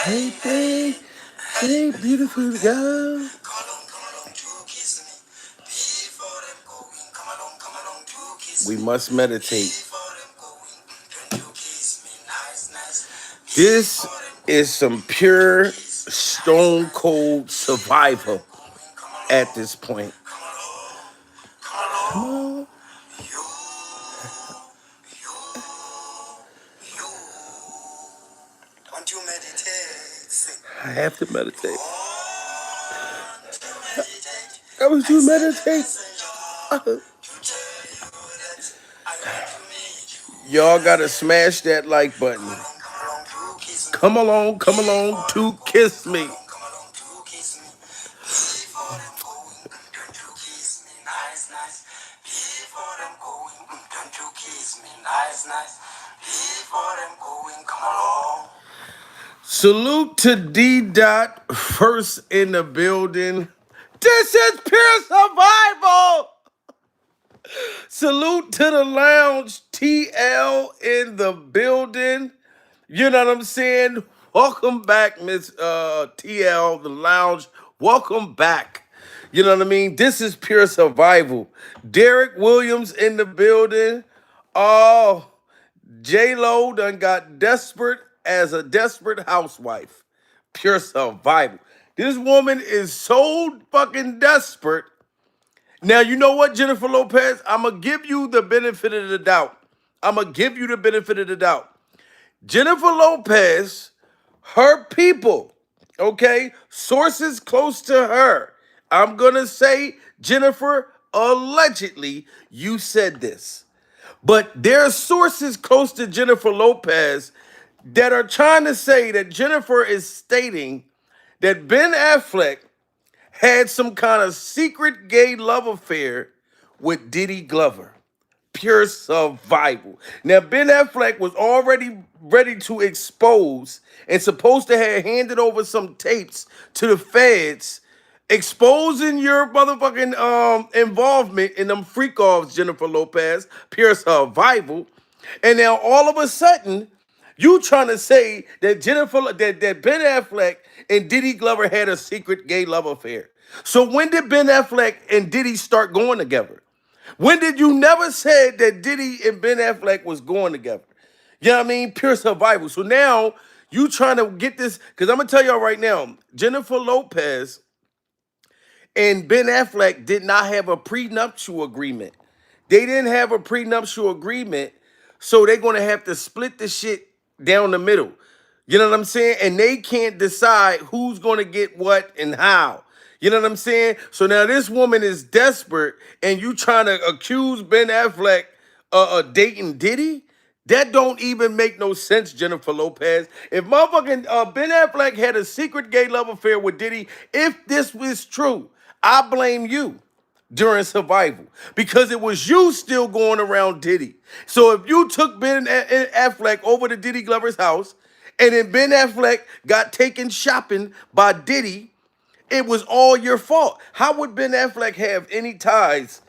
Hey, babe, hey, beautiful girl. We must meditate. This is some pure stone cold survival at this point. Come on. Don't you meditate? I have to meditate. Meditate. I want I to said the meditate. messenger Uh, to tell you that I want to meet you. Y'all Yes, gotta yes. smash that like button. Come along to kiss me. Come along Before them to going, kiss me. come along to kiss me. Before them going, don't you kiss me, nice, nice. Before them going, don't you kiss me, nice, nice. Before them going, come along. Salute to D Dot first in the building. This is pure survival. Salute to the lounge, TL in the building. You know what I'm saying? Welcome back, Miss TL, the lounge. Welcome back. You know what I mean? This is pure survival. Derek Williams in the building. Oh, J-Lo done got desperate as a desperate housewife. Pure survival. This woman is so fucking desperate. Now, you know what, Jennifer Lopez? I'm going to give you the benefit of the doubt. I'm going to give you the benefit of the doubt. Jennifer Lopez, her people, okay, sources close to her. I'm going to say, Jennifer, allegedly, you said this. But there are sources close to Jennifer Lopez that are trying to say that Jennifer is stating that Ben Affleck had some kind of secret gay love affair with Diddy Glover. Pure survival. Now, Ben Affleck was already ready to expose and supposed to have handed over some tapes to the feds exposing your motherfucking involvement in them freak offs, Jennifer Lopez. Pure survival. And now all of a sudden, you trying to say that that Ben Affleck and Diddy Glover had a secret gay love affair. So when did Ben Affleck and Diddy start going together? When did you never said that Diddy and Ben Affleck was going together? You know what I mean? Pure survival. So now you trying to get this, because I'm gonna tell y'all right now, Jennifer Lopez and Ben Affleck did not have a prenuptial agreement. They didn't have a prenuptial agreement, so they're gonna have to split the shit down the middle. You know what I'm saying? And they can't decide who's gonna get what and how. You know what I'm saying? So now this woman is desperate, and you trying to accuse Ben Affleck of dating Diddy? That don't even make no sense, Jennifer Lopez. If motherfucking Ben Affleck had a secret gay love affair with Diddy, if this was true, I blame you during survival because it was you still going around Diddy. So if you took Ben Affleck over to Diddy Glover's house and then Ben Affleck got taken shopping by Diddy, it was all your fault. How would Ben Affleck have any ties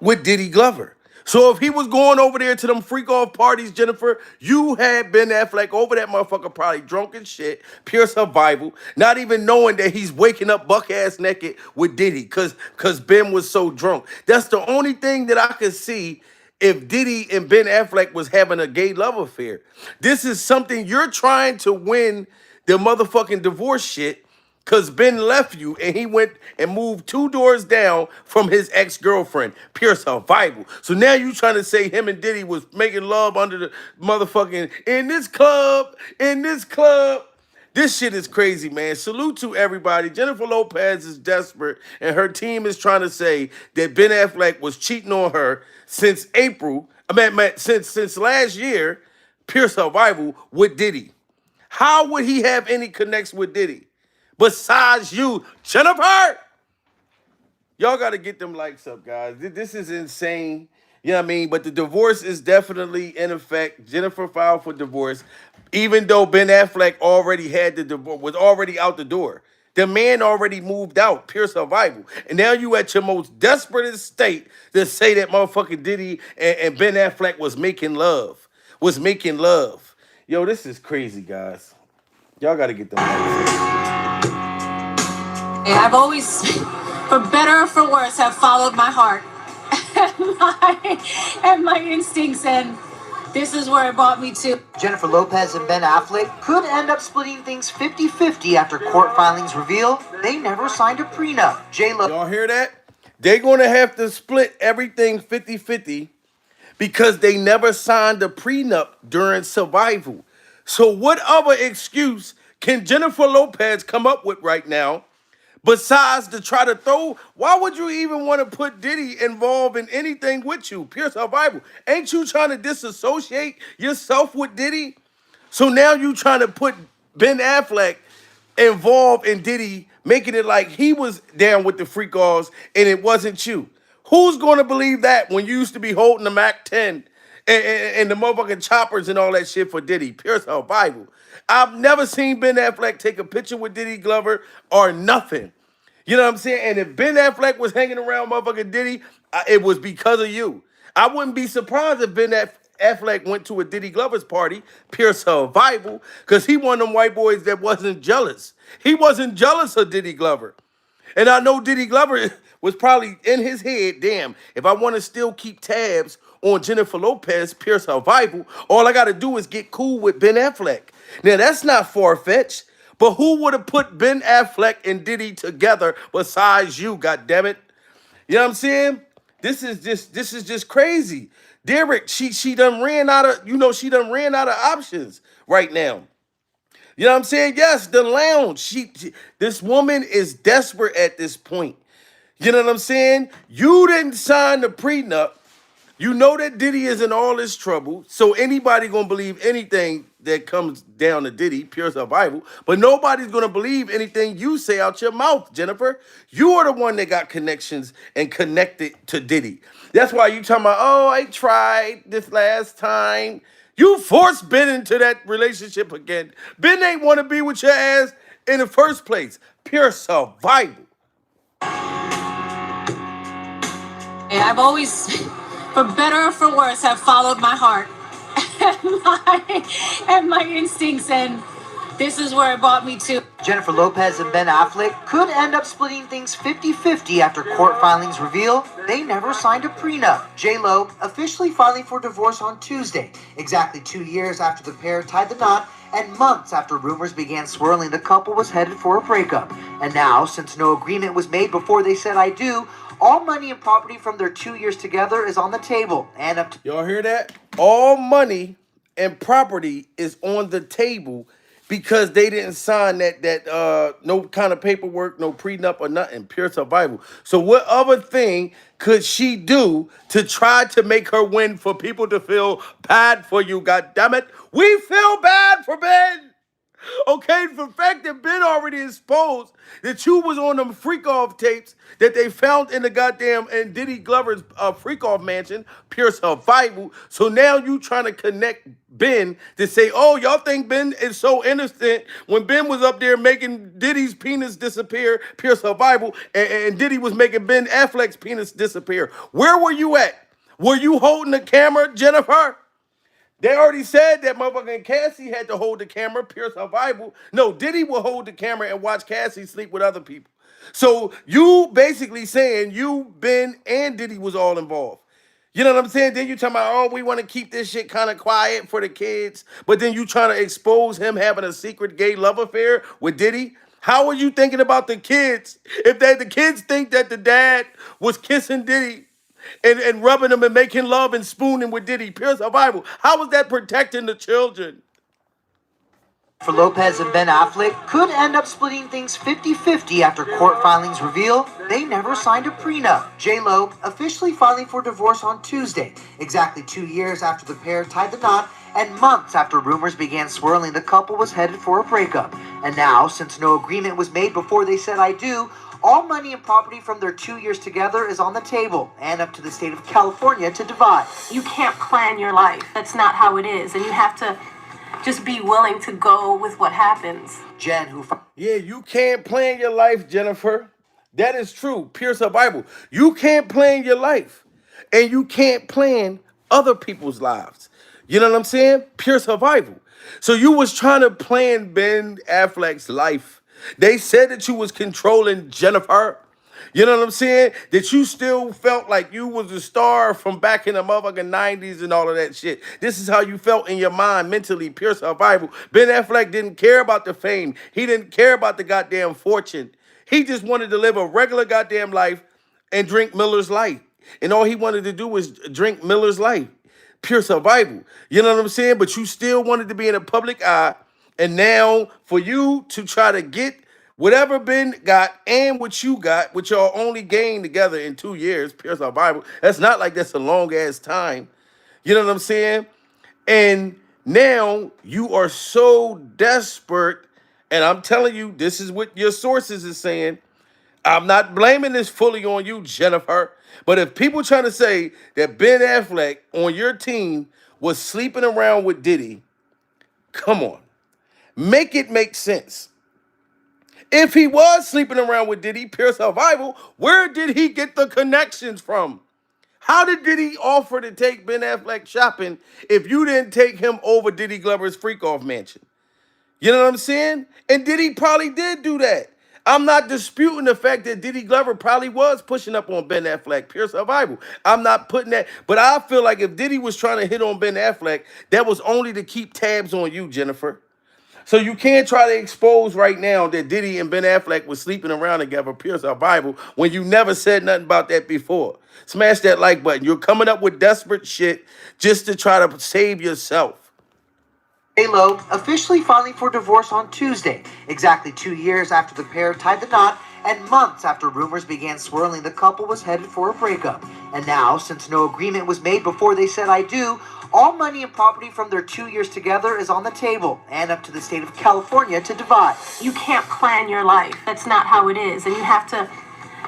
with Diddy Glover? So if he was going over there to them freak off parties, Jennifer, you had Ben Affleck over that motherfucker probably drunk as shit, pure survival, not even knowing that he's waking up buck ass naked with Diddy because Ben was so drunk. That's the only thing that I could see if Diddy and Ben Affleck was having a gay love affair. This is something you're trying to win the motherfucking divorce shit because Ben left you and he went and moved two doors down from his ex-girlfriend. Pure survival. So now you trying to say him and Diddy was making love under the motherfucking, in this club, in this club. This shit is crazy, man. Salute to everybody. Jennifer Lopez is desperate, and her team is trying to say that Ben Affleck was cheating on her since April. Since last year. Pure survival with Diddy. How would he have any connects with Diddy besides you, Jennifer? Y'all got to get them likes up, guys. This is insane. You know what I mean? But the divorce is definitely in effect. Jennifer filed for divorce, even though Ben Affleck already had the divorce, was already out the door. The man already moved out, pure survival. And now you at your most desperate state to say that motherfucking Diddy and Ben Affleck was making love. Was making love. Yo, this is crazy, guys. Y'all got to get them lights up. I've always, for better or for worse, have followed my heart and my instincts, and this is where it brought me to. Jennifer Lopez and Ben Affleck could end up splitting things 50-50 after court filings reveal they never signed a prenup. J-Lo. Y'all hear that? They're going to have to split everything 50-50 because they never signed a prenup during survival. So what other excuse can Jennifer Lopez come up with right now besides to try to throw? Why would you even want to put Diddy involved in anything with you? Pure survival. Ain't you trying to disassociate yourself with Diddy? So now you trying to put Ben Affleck involved in Diddy, making it like he was down with the freak offs and it wasn't you. Who's going to believe that when you used to be holding the Mac 10 and the motherfucking choppers and all that shit for Diddy? Pure survival. I've never seen Ben Affleck take a picture with Diddy Glover or nothing. You know what I'm saying? And if Ben Affleck was hanging around motherfucking Diddy, it was because of you. I wouldn't be surprised if Affleck went to a Diddy Glover's party, pure survival, because he one of them white boys that wasn't jealous. He wasn't jealous of Diddy Glover. And I know Diddy Glover was probably in his head, damn, if I want to still keep tabs on Jennifer Lopez, pure survival, all I got to do is get cool with Ben Affleck. Now, that's not far-fetched, but who would have put Ben Affleck and Diddy together besides you, goddammit? You know what I'm saying? This is just crazy. Derek, she done ran out of, she done ran out of options right now. You know what I'm saying? Yes, the lounge. This woman is desperate at this point. You know what I'm saying? You didn't sign the prenup. You know that Diddy is in all this trouble, so anybody gonna believe anything that comes down to Diddy, pure survival. But nobody's gonna believe anything you say out your mouth, Jennifer. You are the one that got connections and connected to Diddy. That's why you talking about, oh, I tried this last time. You forced Ben into that relationship again. Ben ain't want to be with your ass in the first place. Pure survival. I've always, for better or for worse, have followed my heart and my instincts, and this is where it brought me to. Jennifer Lopez and Ben Affleck could end up splitting things 50-50 after court filings reveal they never signed a prenup. J-Lo officially filing for divorce on Tuesday, exactly 2 years after the pair tied the knot and months after rumors began swirling the couple was headed for a breakup. And now, since no agreement was made before they said I do, all money and property from their 2 years together is on the table. And up to Y'all hear that? All money and property is on the table because they didn't sign that no kind of paperwork, no prenup or nothing, pure survival. So what other thing could she do to try to make her win for people to feel bad for you? God damn it. We feel bad for Ben. Okay, the fact that Ben already exposed that you was on them freak off tapes that they found in the goddamn and Diddy Glover's freak off mansion, pure survival. So now you trying to connect Ben to say, oh, y'all think Ben is so innocent when Ben was up there making Diddy's penis disappear, pure survival, and Diddy was making Ben Affleck's penis disappear. Where were you at? Were you holding the camera, Jennifer? They already said that motherfucking Cassie had to hold the camera, pure survival. No, Diddy will hold the camera and watch Cassie sleep with other people. So you basically saying you, Ben, and Diddy was all involved. You know what I'm saying? Then you talking about, oh, we want to keep this shit kind of quiet for the kids. But then you trying to expose him having a secret gay love affair with Diddy. How are you thinking about the kids? If the kids think that the dad was kissing Diddy and rubbing them and making love and spooning with Diddy, pure survival. How was that protecting the children? for Lopez and Ben Affleck could end up splitting things 50-50 after court filings reveal they never signed a prenup. J-Lo officially filing for divorce on Tuesday, exactly 2 years after the pair tied the knot and months after rumors began swirling the couple was headed for a breakup. And now, since no agreement was made before they said I do, all money and property from their 2 years together is on the table and up to the state of California to divide. You can't plan your life. That's not how it is. And you have to just be willing to go with what happens. Jen, who... Yeah, you can't plan your life, Jennifer. That is true. Pure survival. You can't plan your life. And you can't plan other people's lives. You know what I'm saying? Pure survival. So you was trying to plan Ben Affleck's life. They said that you was controlling Jennifer. You know what I'm saying? That you still felt like you was a star from back in the motherfucking 90s and all of that shit. This is how you felt in your mind, mentally, pure survival. Ben Affleck didn't care about the fame. He didn't care about the goddamn fortune. He just wanted to live a regular goddamn life and drink Miller's Light. And all he wanted to do was drink Miller's Light. Pure survival. You know what I'm saying? But you still wanted to be in the public eye. And now for you to try to get whatever Ben got and what you got, which y'all only gained together in 2 years, pure survival. That's not like that's a long ass time. You know what I'm saying? And now you are so desperate. And I'm telling you, this is what your sources is saying. I'm not blaming this fully on you, Jennifer. But if people trying to say that Ben Affleck on your team was sleeping around with Diddy, come on. Make it make sense. If he was sleeping around with Diddy, pure survival, where did he get the connections from? How did Diddy offer to take Ben Affleck shopping if you didn't take him over Diddy Glover's freak off mansion? You know what I'm saying? And Diddy probably did do that. I'm not disputing the fact that Diddy Glover probably was pushing up on Ben Affleck, pure survival. I'm not putting that, but I feel like if Diddy was trying to hit on Ben Affleck, that was only to keep tabs on you, Jennifer. So you can't try to expose right now that Diddy and Ben Affleck was sleeping around together, pure survival, when you never said nothing about that before. Smash that like button. You're coming up with desperate shit just to try to save yourself. J-Lo officially filing for divorce on Tuesday, exactly 2 years after the pair tied the knot and months after rumors began swirling the couple was headed for a breakup. And now, since no agreement was made before they said I do, all money and property from their 2 years together is on the table and up to the state of California to divide. You can't plan your life. That's not how it is. And you have to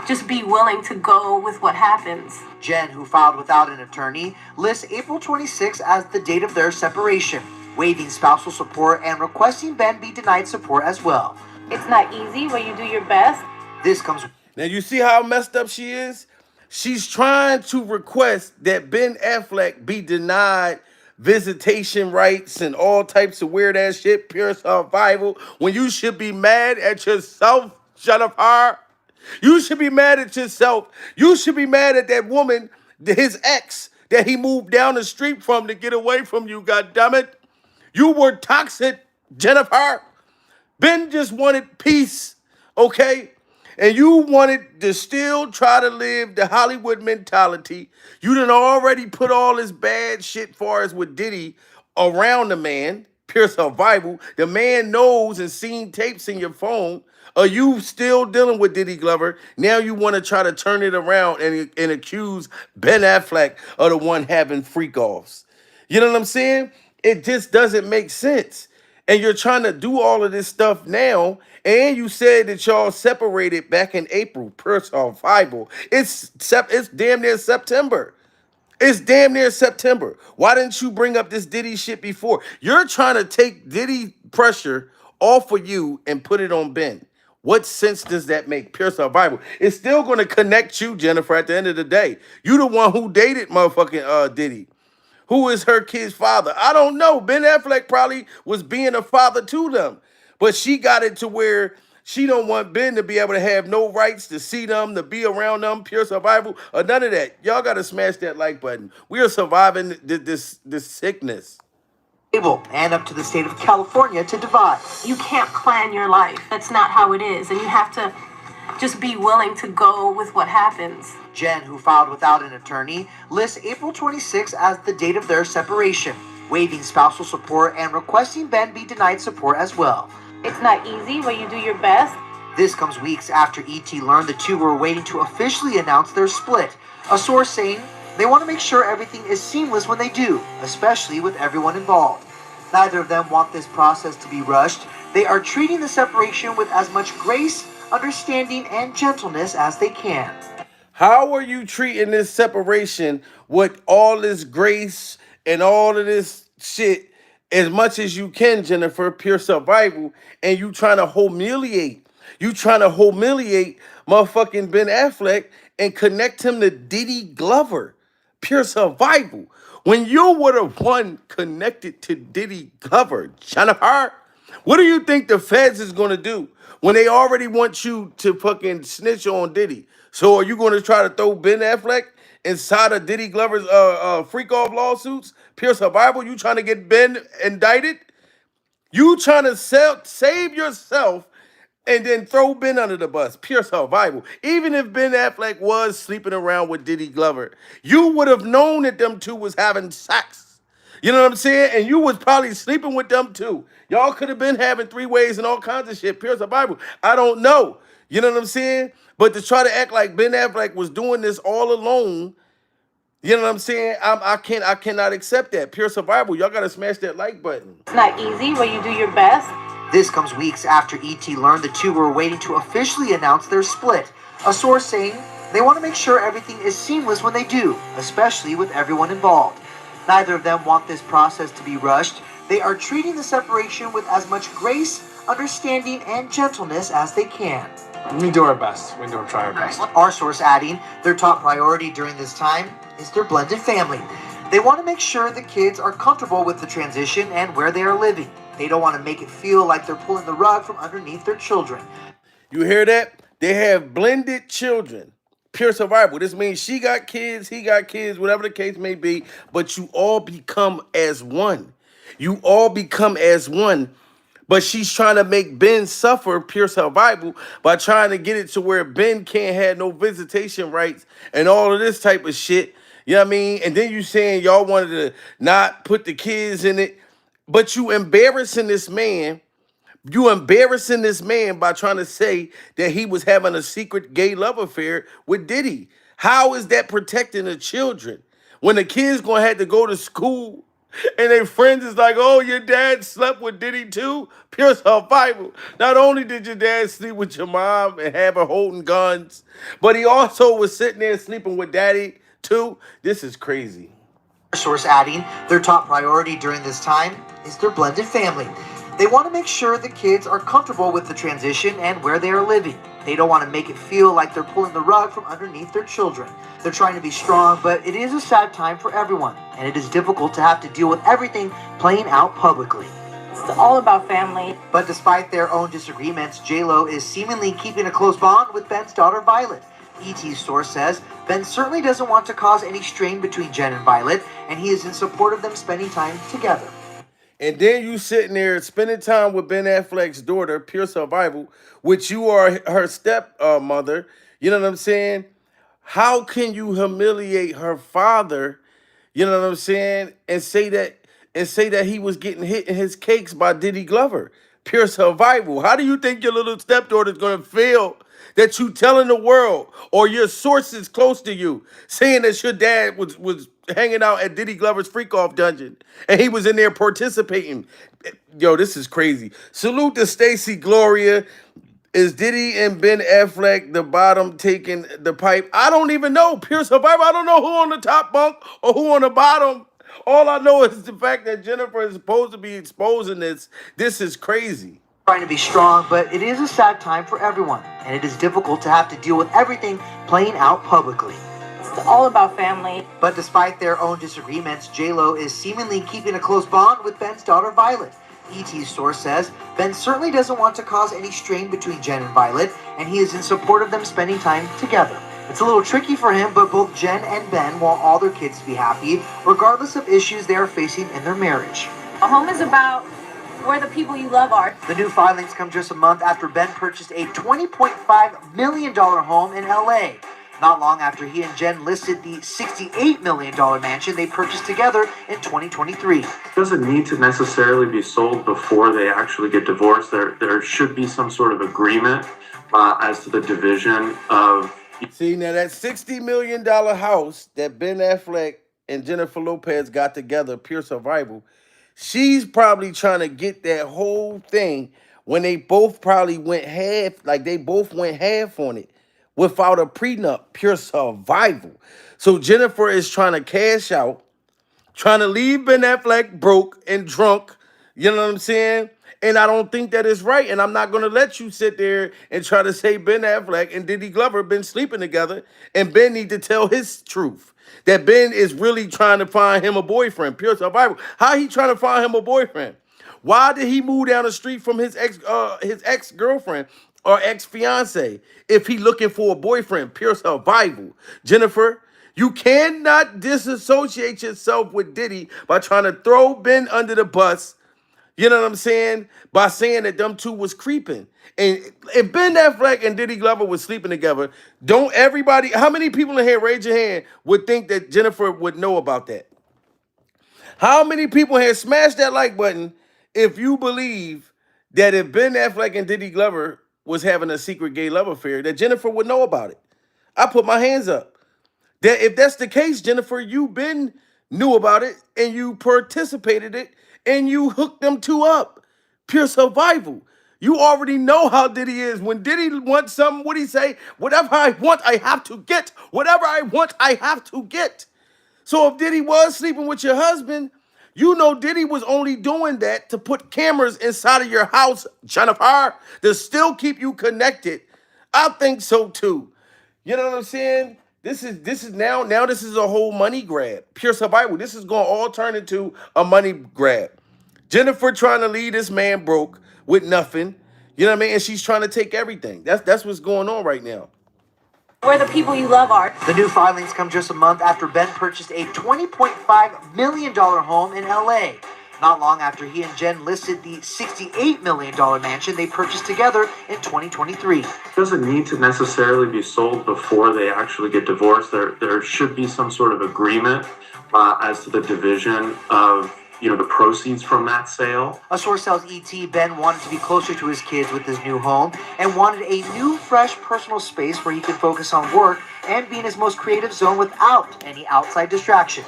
just be willing to go with what happens. Jen, who filed without an attorney, lists April 26 as the date of their separation, waiving spousal support and requesting Ben be denied support as well. It's not easy, but you do your best. This comes. Now you see how messed up she is? She's trying to request that Ben Affleck be denied visitation rights and all types of weird ass shit, pure survival, when you should be mad at yourself, Jennifer. You should be mad at yourself. You should be mad at that woman, his ex, that he moved down the street from to get away from you, goddammit. You were toxic, Jennifer. Ben just wanted peace, okay? And you wanted to still try to live the Hollywood mentality. You done already put all this bad shit far as with Diddy around the man, pure survival. The man knows and seen tapes in your phone. Are you still dealing with Diddy Glover? Now you want to try to turn it around and accuse Ben Affleck of the one having freak offs. You know what I'm saying? It just doesn't make sense. And you're trying to do all of this stuff now. And you said that y'all separated back in April, per survival. It's damn near September. It's damn near September. Why didn't you bring up this Diddy shit before? You're trying to take Diddy pressure off of you and put it on Ben. What sense does that make? Pure survival. It's still going to connect you, Jennifer, at the end of the day. You the one who dated motherfucking Diddy. Who is her kid's father? I don't know. Ben Affleck probably was being a father to them. But she got it to where she don't want Ben to be able to have no rights to see them, to be around them, pure survival, or none of that. Y'all got to smash that like button. We are surviving this sickness. And up to the state of California to divide. You can't plan your life. That's not how it is. And you have to just be willing to go with what happens. Jen, who filed without an attorney, lists April 26 as the date of their separation, waiving spousal support and requesting Ben be denied support as well. It's not easy, but you do your best. This comes weeks after E.T. learned the two were waiting to officially announce their split. A source saying they want to make sure everything is seamless when they do, especially with everyone involved. Neither of them want this process to be rushed. They are treating the separation with as much grace, understanding, and gentleness as they can. How are you treating this separation with all this grace and all of this shit as much as you can, Jennifer, pure survival, and you trying to humiliate? You trying to humiliate motherfucking Ben Affleck and connect him to Diddy Glover, Pure survival. When you were the one connected to Diddy Glover, Jennifer, what do you think the feds is gonna do when they already want you to fucking snitch on Diddy? So are you gonna try to throw Ben Affleck inside of Diddy Glover's freak off lawsuits? Pure survival. You trying to get Ben indicted? You trying to save yourself and then throw Ben under the bus. Pure survival. Even if Ben Affleck was sleeping around with Diddy Glover, you would have known that them two was having sex. You know what I'm saying? And you was probably sleeping with them too. Y'all could have been having three ways and all kinds of shit. Pure survival. I don't know. You know what I'm saying? But to try to act like Ben Affleck was doing this all alone, you know what I'm saying? I cannot accept that. Pure survival. Y'all gotta smash that like button. It's not easy, but you do your best. This comes weeks after E.T. learned the two were waiting to officially announce their split. A source saying they want to make sure everything is seamless when they do, especially with everyone involved. Neither of them want this process to be rushed. They are treating the separation with as much grace, understanding, and gentleness as they can. We do our best. We do try our best. Our source adding their top priority during this time is their blended family. They want to make sure the kids are comfortable with the transition and where they are living. They don't want to make it feel like they're pulling the rug from underneath their children. You hear that? They have blended children. Pure survival. This means she got kids, he got kids, whatever the case may be, but you all become as one. You all become as one. But she's trying to make Ben suffer pure survival by trying to get it to where Ben can't have no visitation rights and all of this type of shit. You know what I mean? And then you saying y'all wanted to not put the kids in it, but you embarrassing this man. You embarrassing this man by trying to say that he was having a secret gay love affair with Diddy. How is that protecting the children? When the kids gonna have to go to school and their friends is like, oh, your dad slept with Diddy too? Pure survival. Not only did your dad sleep with your mom and have her holding guns, but he also was sitting there sleeping with daddy too. This is crazy. Source adding their top priority during this time is their blended family. They want to make sure the kids are comfortable with the transition and where they are living. They don't want to make it feel like they're pulling the rug from underneath their children. They're trying to be strong, but it is a sad time for everyone, and it is difficult to have to deal with everything playing out publicly. It's all about family. But despite their own disagreements, J-Lo is seemingly keeping a close bond with Ben's daughter Violet. E.T.'s source says Ben certainly doesn't want to cause any strain between Jen and Violet, and he is in support of them spending time together. And then you sitting there spending time with Ben Affleck's daughter, Pure Survival, which you are her step mother. You know what I'm saying? How can you humiliate her father? You know what I'm saying? And say that he was getting hit in his cakes by Diddy Glover. Pure survival. How do you think your little stepdaughter is gonna feel that you telling the world or your sources close to you saying that your dad was hanging out at Diddy Glover's freak off dungeon and he was in there participating? Yo, this is crazy. Salute to Stacy Gloria. Is Diddy and Ben Affleck the bottom taking the pipe? I don't even know. Pure survival. I don't know who on the top bunk or who on the bottom. All I know is the fact that Jennifer is supposed to be exposing this. This is crazy. Trying to be strong, but it is a sad time for everyone, and it is difficult to have to deal with everything playing out publicly. It's all about family. But despite their own disagreements, J-Lo is seemingly keeping a close bond with Ben's daughter Violet. E.T.'s source says Ben certainly doesn't want to cause any strain between Jen and Violet, and he is in support of them spending time together. It's a little tricky for him, but both Jen and Ben want all their kids to be happy, regardless of issues they are facing in their marriage. A home is about where the people you love are. The new filings come just a month after Ben purchased a $20.5 million home in L.A. Not long after he and Jen listed the $68 million mansion they purchased together in 2023. It doesn't need to necessarily be sold before they actually get divorced. There should be some sort of agreement as to the division of... See, now that $60 million house that Ben Affleck and Jennifer Lopez got together, Pure Survival, she's probably trying to get that whole thing when they both probably went half, like they both went half on it without a prenup. Pure survival. So Jennifer is trying to cash out, trying to leave Ben Affleck broke and drunk. You know what I'm saying? And I don't think that is right. And I'm not going to let you sit there and try to say Ben Affleck and Diddy Glover been sleeping together and Ben need to tell his truth. that Ben is really trying to find him a boyfriend. Pure survival. How he trying to find him a boyfriend? Why did he move down the street from his ex girlfriend or ex fiance if he looking for a boyfriend? Pure survival. Jennifer, you cannot disassociate yourself with Diddy by trying to throw Ben under the bus. You know what I'm saying? By saying that them two was creeping. And if Ben Affleck and Diddy Glover was sleeping together, don't everybody, how many people in here, raise your hand, would think that Jennifer would know about that? How many people here smash that like button if you believe that if Ben Affleck and Diddy Glover was having a secret gay love affair, that Jennifer would know about it? I put my hands up. That if that's the case, Jennifer, you been knew about it and you participated it and you hooked them two up. Pure survival. You already know how Diddy is. When Diddy wants something, what he say? Whatever I want, I have to get. Whatever I want, I have to get. So if Diddy was sleeping with your husband, you know Diddy was only doing that to put cameras inside of your house, Jennifer, to still keep you connected. I think so too. You know what I'm saying? This is now this is a whole money grab. Pure survival. This is going to all turn into a money grab. Jennifer trying to leave this man broke with nothing. You know what I mean? And she's trying to take everything. That's what's going on right now. Where the people you love are. The new filings come just a month after Ben purchased a $20.5 million home in LA. Not long after he and Jen listed the $68 million mansion they purchased together in 2023. It doesn't need to necessarily be sold before they actually get divorced. There should be some sort of agreement as to the division of the proceeds from that sale. A source tells ET Ben wanted to be closer to his kids with his new home and wanted a new, fresh personal space where he could focus on work and be in his most creative zone without any outside distraction.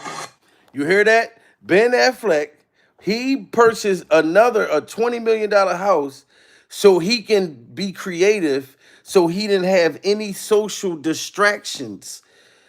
You hear that? Ben Affleck, he purchased a $20 million house so he can be creative, so he didn't have any social distractions.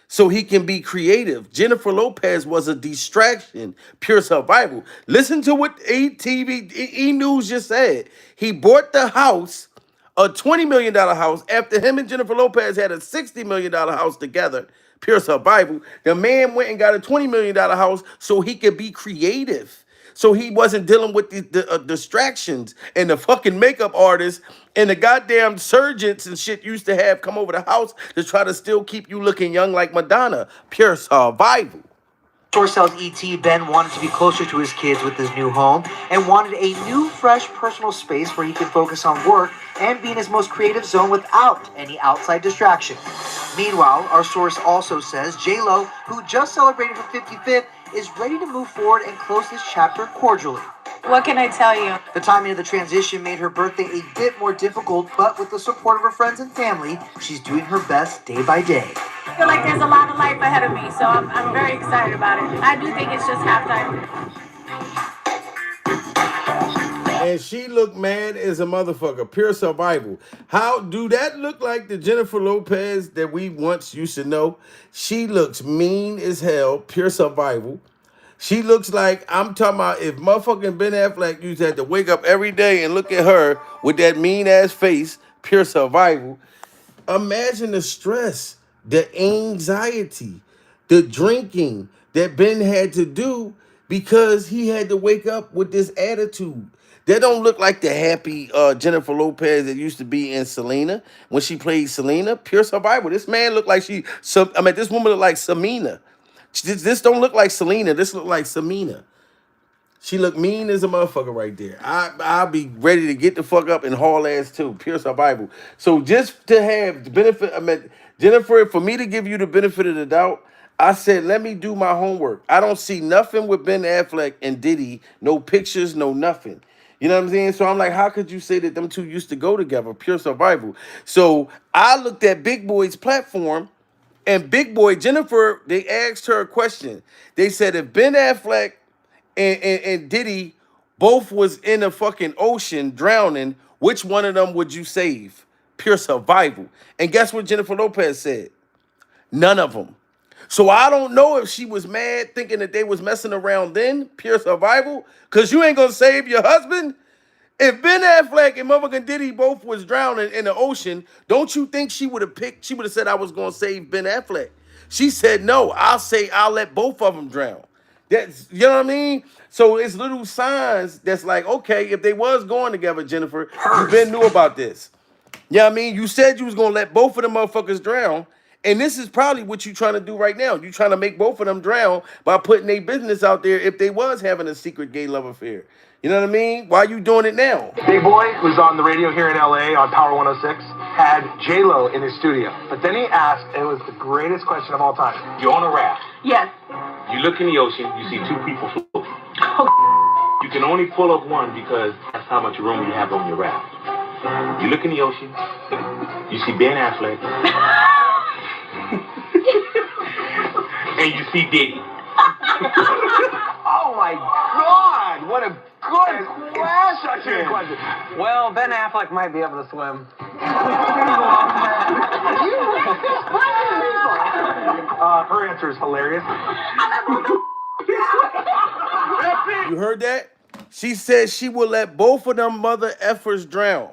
So he can be creative. Jennifer Lopez was a distraction, pure survival. Listen to what E News just said. He bought the house, a $20 million house, after him and Jennifer Lopez had a $60 million house together, pure survival. The man went and got a $20 million house so he could be creative. So he wasn't dealing with the distractions and the fucking makeup artists and the goddamn surgeons and shit used to have come over the house to try to still keep you looking young like Madonna. Pure survival. Source tells ET Ben wanted to be closer to his kids with his new home and wanted a new, fresh personal space where he could focus on work and be in his most creative zone without any outside distraction. Meanwhile, our source also says J-Lo, who just celebrated her 55th, is ready to move forward and close this chapter cordially. What can I tell you? The timing of the transition made her birthday a bit more difficult, but with the support of her friends and family, she's doing her best day by day. I feel like there's a lot of life ahead of me, so I'm very excited about it. I do think it's just halftime. And she looked mad as a motherfucker. Pure survival. How do that look like the Jennifer Lopez that we once used to know? She looks mean as hell. Pure survival. She looks like, I'm talking about if motherfucking Ben Affleck used to have to wake up every day and look at her with that mean ass face. Pure survival. Imagine the stress, the anxiety, the drinking that Ben had to do because he had to wake up with this attitude. That don't look like the happy Jennifer Lopez that used to be in Selena when she played Selena. Pure survival. This man looked like this woman looked like Samina. This don't look like Selena. This look like Samina. She look mean as a motherfucker right there. I'll be ready to get the fuck up and haul ass too. Pure survival. So just to have the benefit, Jennifer, for me to give you the benefit of the doubt, I said, let me do my homework. I don't see nothing with Ben Affleck and Diddy. No pictures, no nothing. You know what I'm saying? So I'm like, how could you say that them two used to go together? Pure survival. So I looked at Big Boy's platform, and Big Boy, Jennifer, they asked her a question. They said, if Ben Affleck and Diddy both was in a fucking ocean drowning, which one of them would you save? Pure survival. And guess what Jennifer Lopez said? None of them. So I don't know if she was mad thinking that they was messing around then, pure survival, because you ain't going to save your husband. If Ben Affleck and motherfucking Diddy both was drowning in the ocean, don't you think she would have said I was going to save Ben Affleck? She said, no, I'll let both of them drown. That's, you know what I mean? So it's little signs that's like, okay, if they was going together, Jennifer, you been knew about this. You know what I mean? You said you was gonna let both of them motherfuckers drown. And this is probably what you trying to do right now. You trying to make both of them drown by putting their business out there if they was having a secret gay love affair. You know what I mean? Why you doing it now? Big Boy was on the radio here in LA on Power 106, had J-Lo in his studio. But then he asked, it was the greatest question of all time. You're on a raft. Yes. You look in the ocean, you see two people floating. You can only pull up one because that's how much room you have on your raft. You look in the ocean, you see Ben Affleck, and you see Diddy. Oh my God! What a good question. Well, Ben Affleck might be able to swim. Her answer is hilarious. You heard that? She said she will let both of them mother effers drown.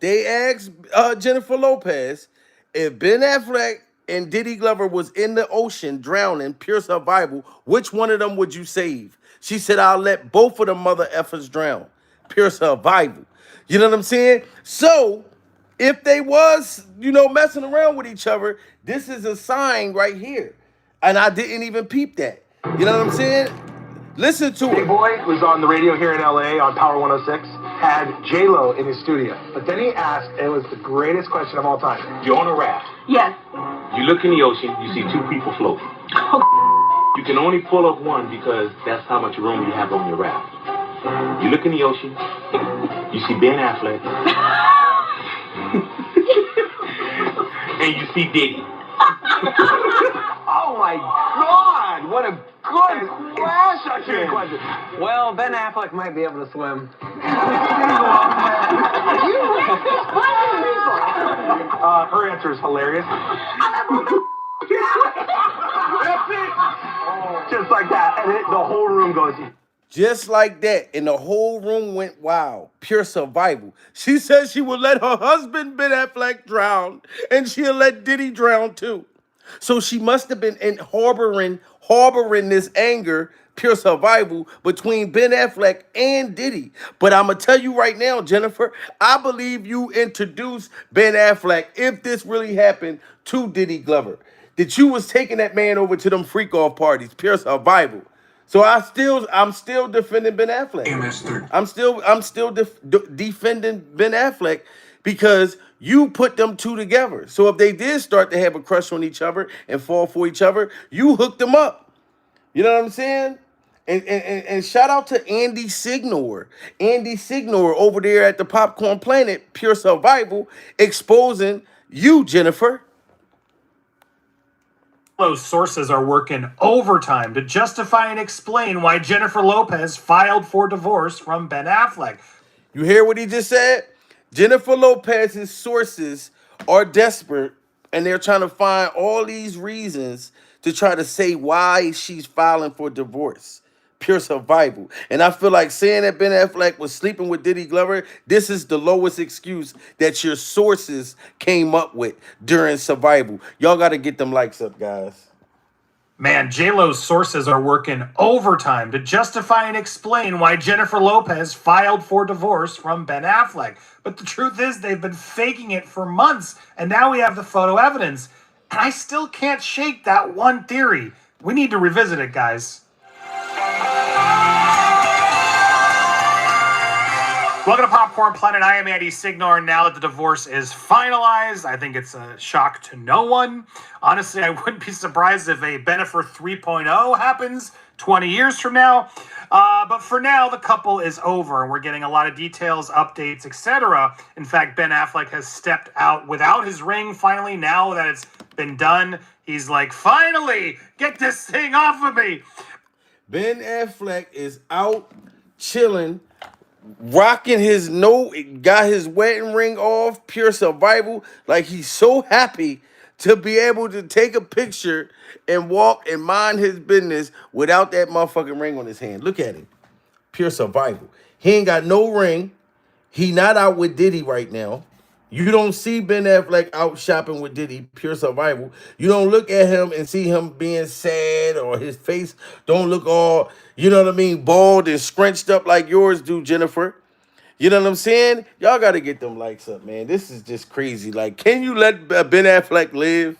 They asked Jennifer Lopez if Ben Affleck and Diddy Glover was in the ocean drowning, pure survival, which one of them would you save? She said, I'll let both of them mother effers drown, pure survival. You know what I'm saying? So if they was, messing around with each other, this is a sign right here. And I didn't even peep that. You know what I'm saying? Listen to Big it. Boy was on the radio here in LA on Power 106, had J-Lo in his studio. But then he asked, it was the greatest question of all time. You're on a raft. Yes. You look in the ocean, you see two people floating. You can only pull up one because that's how much room you have on your raft. You look in the ocean, you see Ben Affleck, and you see Diddy. Oh my God! What a good question. Well, Ben Affleck might be able to swim. Her answer is hilarious. Just like that, and the whole room goes. Just like that, and the whole room went wild. Pure survival. She said she would let her husband Ben Affleck drown, and she'll let Diddy drown too. So she must have been harboring this anger, pure survival, between Ben Affleck and Diddy. But I'm going to tell you right now, Jennifer, I believe you introduced Ben Affleck, if this really happened, to Diddy Glover. That you was taking that man over to them freak-off parties, pure survival. So I'm still defending Ben Affleck. I'm still defending Ben Affleck because you put them two together. So if they did start to have a crush on each other and fall for each other, you hooked them up. You know what I'm saying? And shout out to Andy Signor. Andy Signor over there at the Popcorn Planet, Pure Survival, exposing you, Jennifer. Those sources are working overtime to justify and explain why Jennifer Lopez filed for divorce from Ben Affleck. You hear what he just said? Jennifer Lopez's sources are desperate, and they're trying to find all these reasons to try to say why she's filing for divorce. Pure survival. And I feel like saying that Ben Affleck was sleeping with Diddy Glover, this is the lowest excuse that your sources came up with during survival. Y'all got to get them likes up, guys. Man, J-Lo's sources are working overtime to justify and explain why Jennifer Lopez filed for divorce from Ben Affleck. But the truth is they've been faking it for months, and now we have the photo evidence. And I still can't shake that one theory. We need to revisit it, guys. Welcome to Popcorn Planet. I am Andy Signor. Now that the divorce is finalized, I think it's a shock to no one. Honestly, I wouldn't be surprised if a Bennifer 3.0 happens 20 years from now. But for now, the couple is over, and we're getting a lot of details, updates, etc. In fact, Ben Affleck has stepped out without his ring finally. Now that it's been done, he's like, finally, get this thing off of me. Ben Affleck is out chilling, rocking his got his wedding ring off, pure survival. Like he's so happy to be able to take a picture and walk and mind his business without that motherfucking ring on his hand. Look at him. Pure survival. He ain't got no ring. He not out with Diddy right now. You don't see Ben Affleck out shopping with Diddy, pure survival. You don't look at him and see him being sad or his face don't look all, you know what I mean, bald and scrunched up like yours do, Jennifer. You know what I'm saying? Y'all got to get them likes up, man. This is just crazy. Like, can you let Ben Affleck live?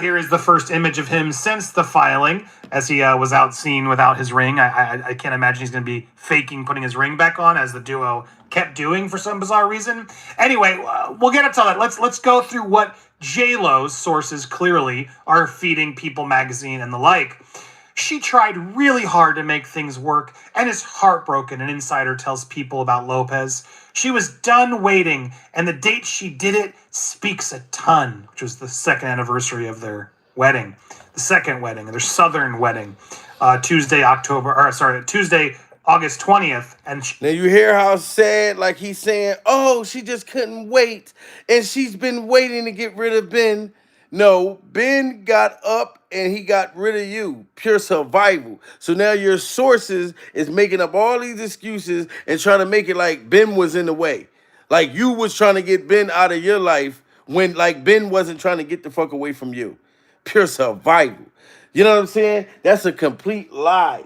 Here is the first image of him since the filing, as he was out seen without his ring. I can't imagine he's going to be faking putting his ring back on, as the duo kept doing for some bizarre reason. Anyway, we'll get into that. Let's go through what J-Lo's sources clearly are feeding People magazine and the like. She tried really hard to make things work and is heartbroken, an insider tells People about Lopez. She was done waiting, and the date she did it speaks a ton, which was the second anniversary of their wedding. The second wedding, their southern wedding, Tuesday, August 20th. And Now you hear how sad, like he's saying, oh, she just couldn't wait, and she's been waiting to get rid of Ben. No, Ben got up and he got rid of you. Pure survival. So now your sources is making up all these excuses and trying to make it like Ben was in the way. Like you was trying to get Ben out of your life when like Ben wasn't trying to get the fuck away from you. Pure survival. You know what I'm saying? That's a complete lie.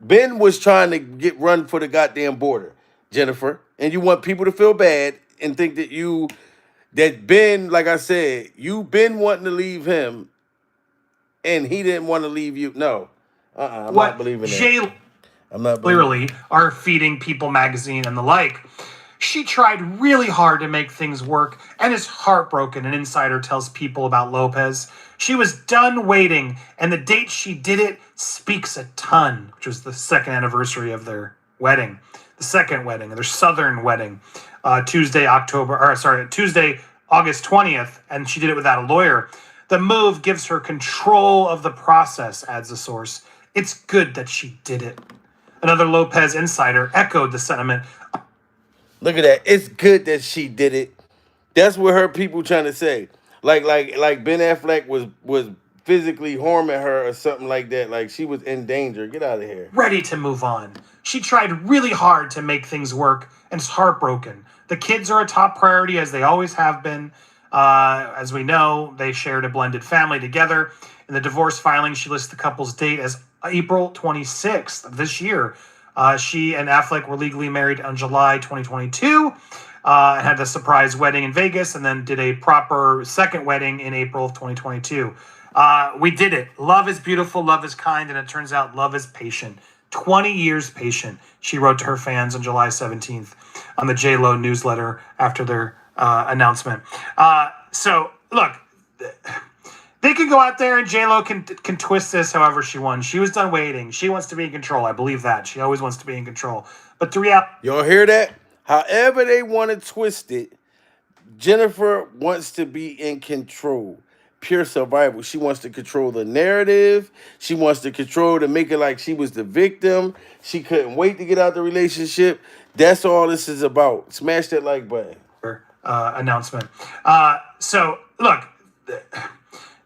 Ben was trying to get run for the goddamn border, Jennifer. And you want people to feel bad and think that Ben, like I said, you been wanting to leave him and he didn't want to leave you. No. I'm not believing that. I'm not clearly are feeding People magazine and the like. She tried really hard to make things work and is heartbroken, an insider tells People about Lopez. She was done waiting, and the date she did it speaks a ton, which was the second anniversary of their wedding. The second wedding, their southern wedding, Tuesday, August 20th, and she did it without a lawyer. The move gives her control of the process, adds the source. It's good that she did it. Another Lopez insider echoed the sentiment. Look at that. It's good that she did it. That's what her people trying to say. Like Ben Affleck was physically harming her or something like that. Like she was in danger. Get out of here. Ready to move on. She tried really hard to make things work and is heartbroken. The kids are a top priority, as they always have been. As we know, they shared a blended family together. In the divorce filing, she lists the couple's date as April 26th of this year. She and Affleck were legally married on July 2022, had the surprise wedding in Vegas, and then did a proper second wedding in April of 2022. We did it. Love is beautiful, love is kind, and it turns out love is patient. 20 years patient, she wrote to her fans on July 17th on the J-Lo newsletter after their announcement. So, look, they can go out there and J-Lo can twist this however she wants. She was done waiting. She wants to be in control. I believe that. She always wants to be in control. But the reality... Y'all hear that? However they want to twist it, Jennifer wants to be in control. Pure survival. She wants to control the narrative. She wants to control to make it like she was the victim. She couldn't wait to get out the relationship. That's all this is about. Smash that like button. Announcement. So, look...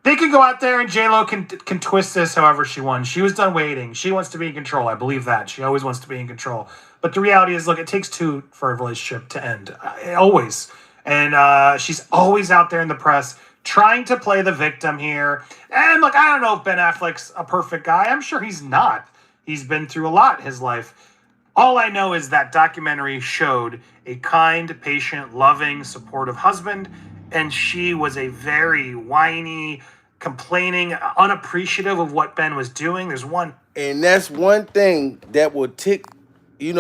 They can go out there and J-Lo can twist this however she wants. She was done waiting. She wants to be in control. I believe that. She always wants to be in control. But the reality is, look, it takes two for a relationship to end. Always. And she's always out there in the press trying to play the victim here. And look, I don't know if Ben Affleck's a perfect guy. I'm sure he's not. He's been through a lot in his life. All I know is that documentary showed a kind, patient, loving, supportive husband. And she was a very whiny, complaining, unappreciative of what Ben was doing. There's one. And that's one thing that will tick,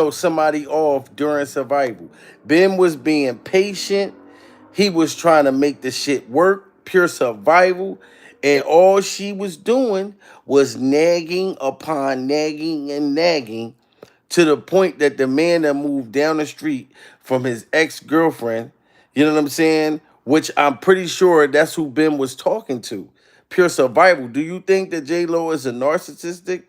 somebody off during survival. Ben was being patient. He was trying to make the shit work. Pure survival. And all she was doing was nagging upon nagging and nagging to the point that the man that moved down the street from his ex-girlfriend, you know what I'm saying? Which I'm pretty sure that's who Ben was talking to. Pure survival. Do you think that J-Lo is a narcissistic?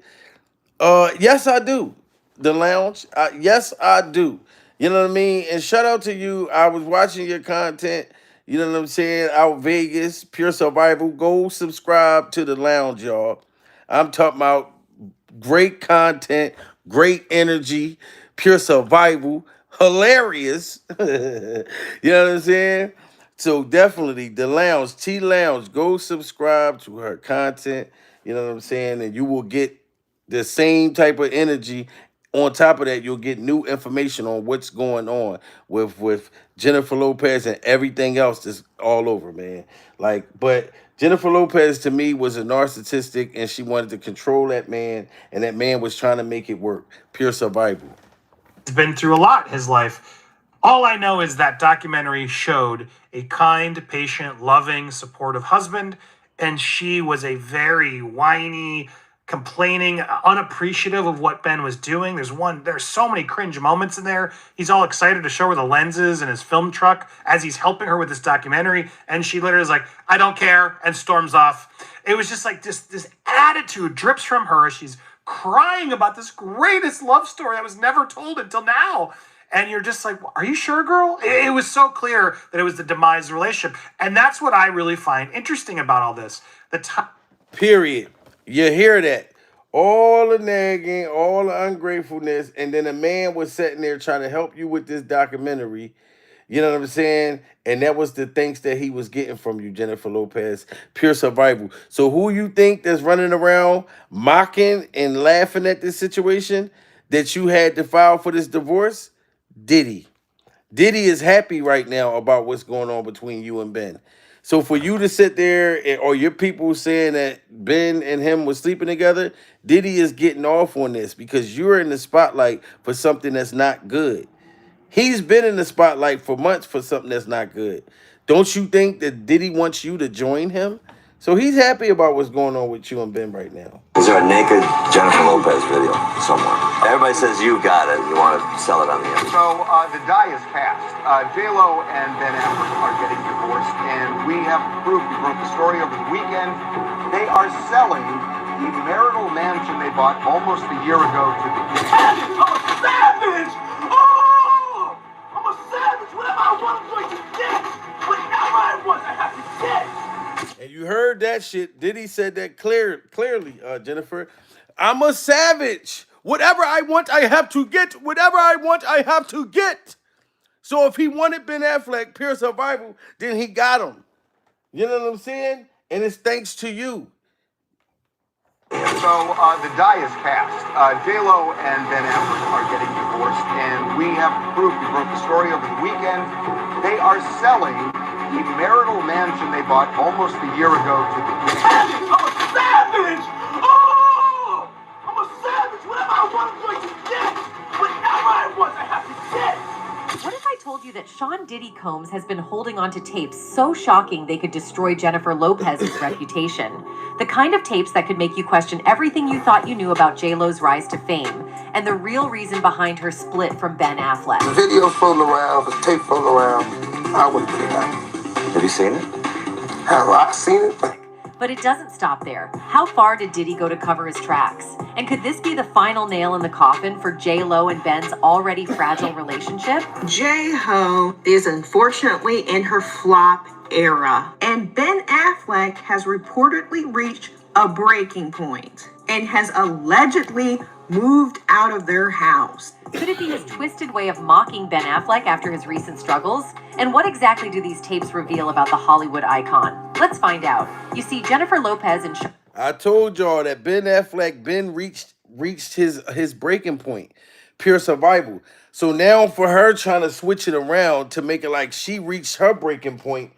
Yes, I do. The Lounge. Yes, I do. You know what I mean? And shout out to you. I was watching your content. You know what I'm saying? Out Vegas. Pure survival. Go subscribe to The Lounge, y'all. I'm talking about great content, great energy, pure survival. hilarious. You know what I'm saying? So definitely the lounge, T Lounge, go subscribe to her content. You know what I'm saying? And you will get the same type of energy. On top of that, you'll get new information on what's going on with Jennifer Lopez and everything else that's all over, man. Like, but Jennifer Lopez to me was a narcissistic, and she wanted to control that man, and that man was trying to make it work. Pure survival. He's been through a lot in his life. All I know is that documentary showed a kind, patient, loving, supportive husband, and she was a very whiny, complaining, unappreciative of what Ben was doing. There's so many cringe moments in there. He's all excited to show her the lenses in his film truck as he's helping her with this documentary, and she literally is like, I don't care, and storms off. It was just like this attitude drips from her. She's crying about this greatest love story that was never told until now. And you're just like, are you sure, girl? It was so clear that it was the demise of the relationship. And that's what I really find interesting about all this. Period. You hear that? All the nagging, all the ungratefulness, and then a man was sitting there trying to help you with this documentary. You know what I'm saying? And that was the thanks that he was getting from you, Jennifer Lopez. Pure survival. So who you think that's running around mocking and laughing at this situation that you had to file for this divorce? Diddy. Diddy is happy right now about what's going on between you and Ben. So for you to sit there or your people saying that Ben and him was sleeping together, Diddy is getting off on this because you're in the spotlight for something that's not good. He's been in the spotlight for months for something that's not good. Don't you think that Diddy wants you to join him? So he's happy about what's going on with you and Ben right now. Is there a naked Jennifer Lopez video somewhere? Everybody says you've got it. You want to sell it on the internet. So the die is cast. J-Lo and Ben Affleck are getting divorced, and we have proof. We broke the story over the weekend. They are selling the marital mansion they bought almost a year ago to the I'm a savage! Oh! I'm a savage! Whatever I want, I'm going to get! Whatever I want, I have to get! And you heard that shit. Diddy said that clearly, Jennifer. I'm a savage. Whatever I want, I have to get. Whatever I want, I have to get. So if he wanted Ben Affleck, pure survival, then he got him. You know what I'm saying? And it's thanks to you. So the die is cast. J-Lo and Ben Affleck are getting divorced, and we have proof. We broke the story over the weekend. They are selling the marital mansion they bought almost a year ago to the I'm a savage! Oh! I'm a savage! Whatever I want, I'm going to get! Whatever I want, I have to get! What if I told you that Sean Diddy Combs has been holding on to tapes so shocking they could destroy Jennifer Lopez's reputation? The kind of tapes that could make you question everything you thought you knew about J-Lo's rise to fame and the real reason behind her split from Ben Affleck. The video floating around, the tape floating around. I wouldn't believe that. Have you seen it? Have I seen it? But it doesn't stop there. How far did Diddy go to cover his tracks? And could this be the final nail in the coffin for J-Lo and Ben's already fragile relationship? J-Ho is unfortunately in her flop era, and Ben Affleck has reportedly reached a breaking point and has allegedly moved out of their house. Could it be his twisted way of mocking Ben Affleck after his recent struggles? And what exactly do these tapes reveal about the Hollywood icon? Let's find out. You see, Jennifer Lopez and I told y'all that Ben Affleck reached his breaking point. Pure survival. So now for her trying to switch it around to make it like she reached her breaking point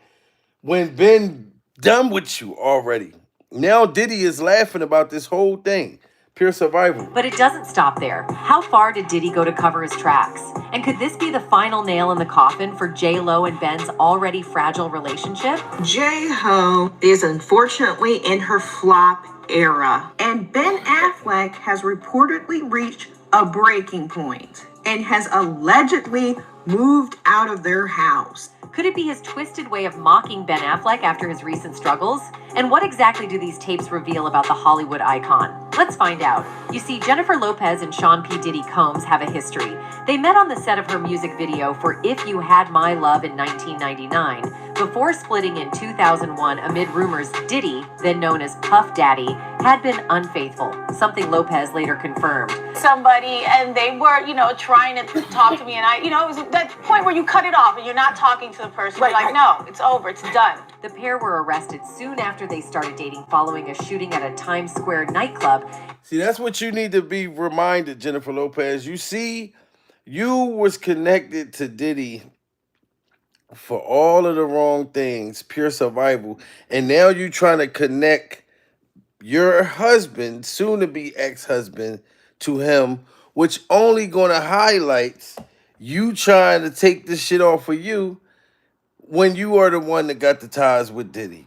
when Ben done with you already. Now Diddy is laughing about this whole thing. Pure survival. But it doesn't stop there. How far did Diddy go to cover his tracks? And could this be the final nail in the coffin for J-Lo and Ben's already fragile relationship? J-Ho is unfortunately in her flop era, and Ben Affleck has reportedly reached a breaking point and has allegedly moved out of their house. Could it be his twisted way of mocking Ben Affleck after his recent struggles? And what exactly do these tapes reveal about the Hollywood icon? Let's find out. You see, Jennifer Lopez and Sean P. Diddy Combs have a history. They met on the set of her music video for If You Had My Love in 1999, Before splitting in 2001 amid rumors Diddy, then known as Puff Daddy, had been unfaithful, something Lopez later confirmed. Somebody and they were, trying to talk to me, and it was that point where you cut it off and you're not talking to the person. You're like, no, it's over, it's done. The pair were arrested soon after they started dating following a shooting at a Times Square nightclub. See, that's what you need to be reminded, Jennifer Lopez. You see, you was connected to Diddy for all of the wrong things, pure survival. And now you trying to connect your husband, soon to be ex-husband, to him, which only gonna highlight you trying to take this shit off of you when you are the one that got the ties with Diddy,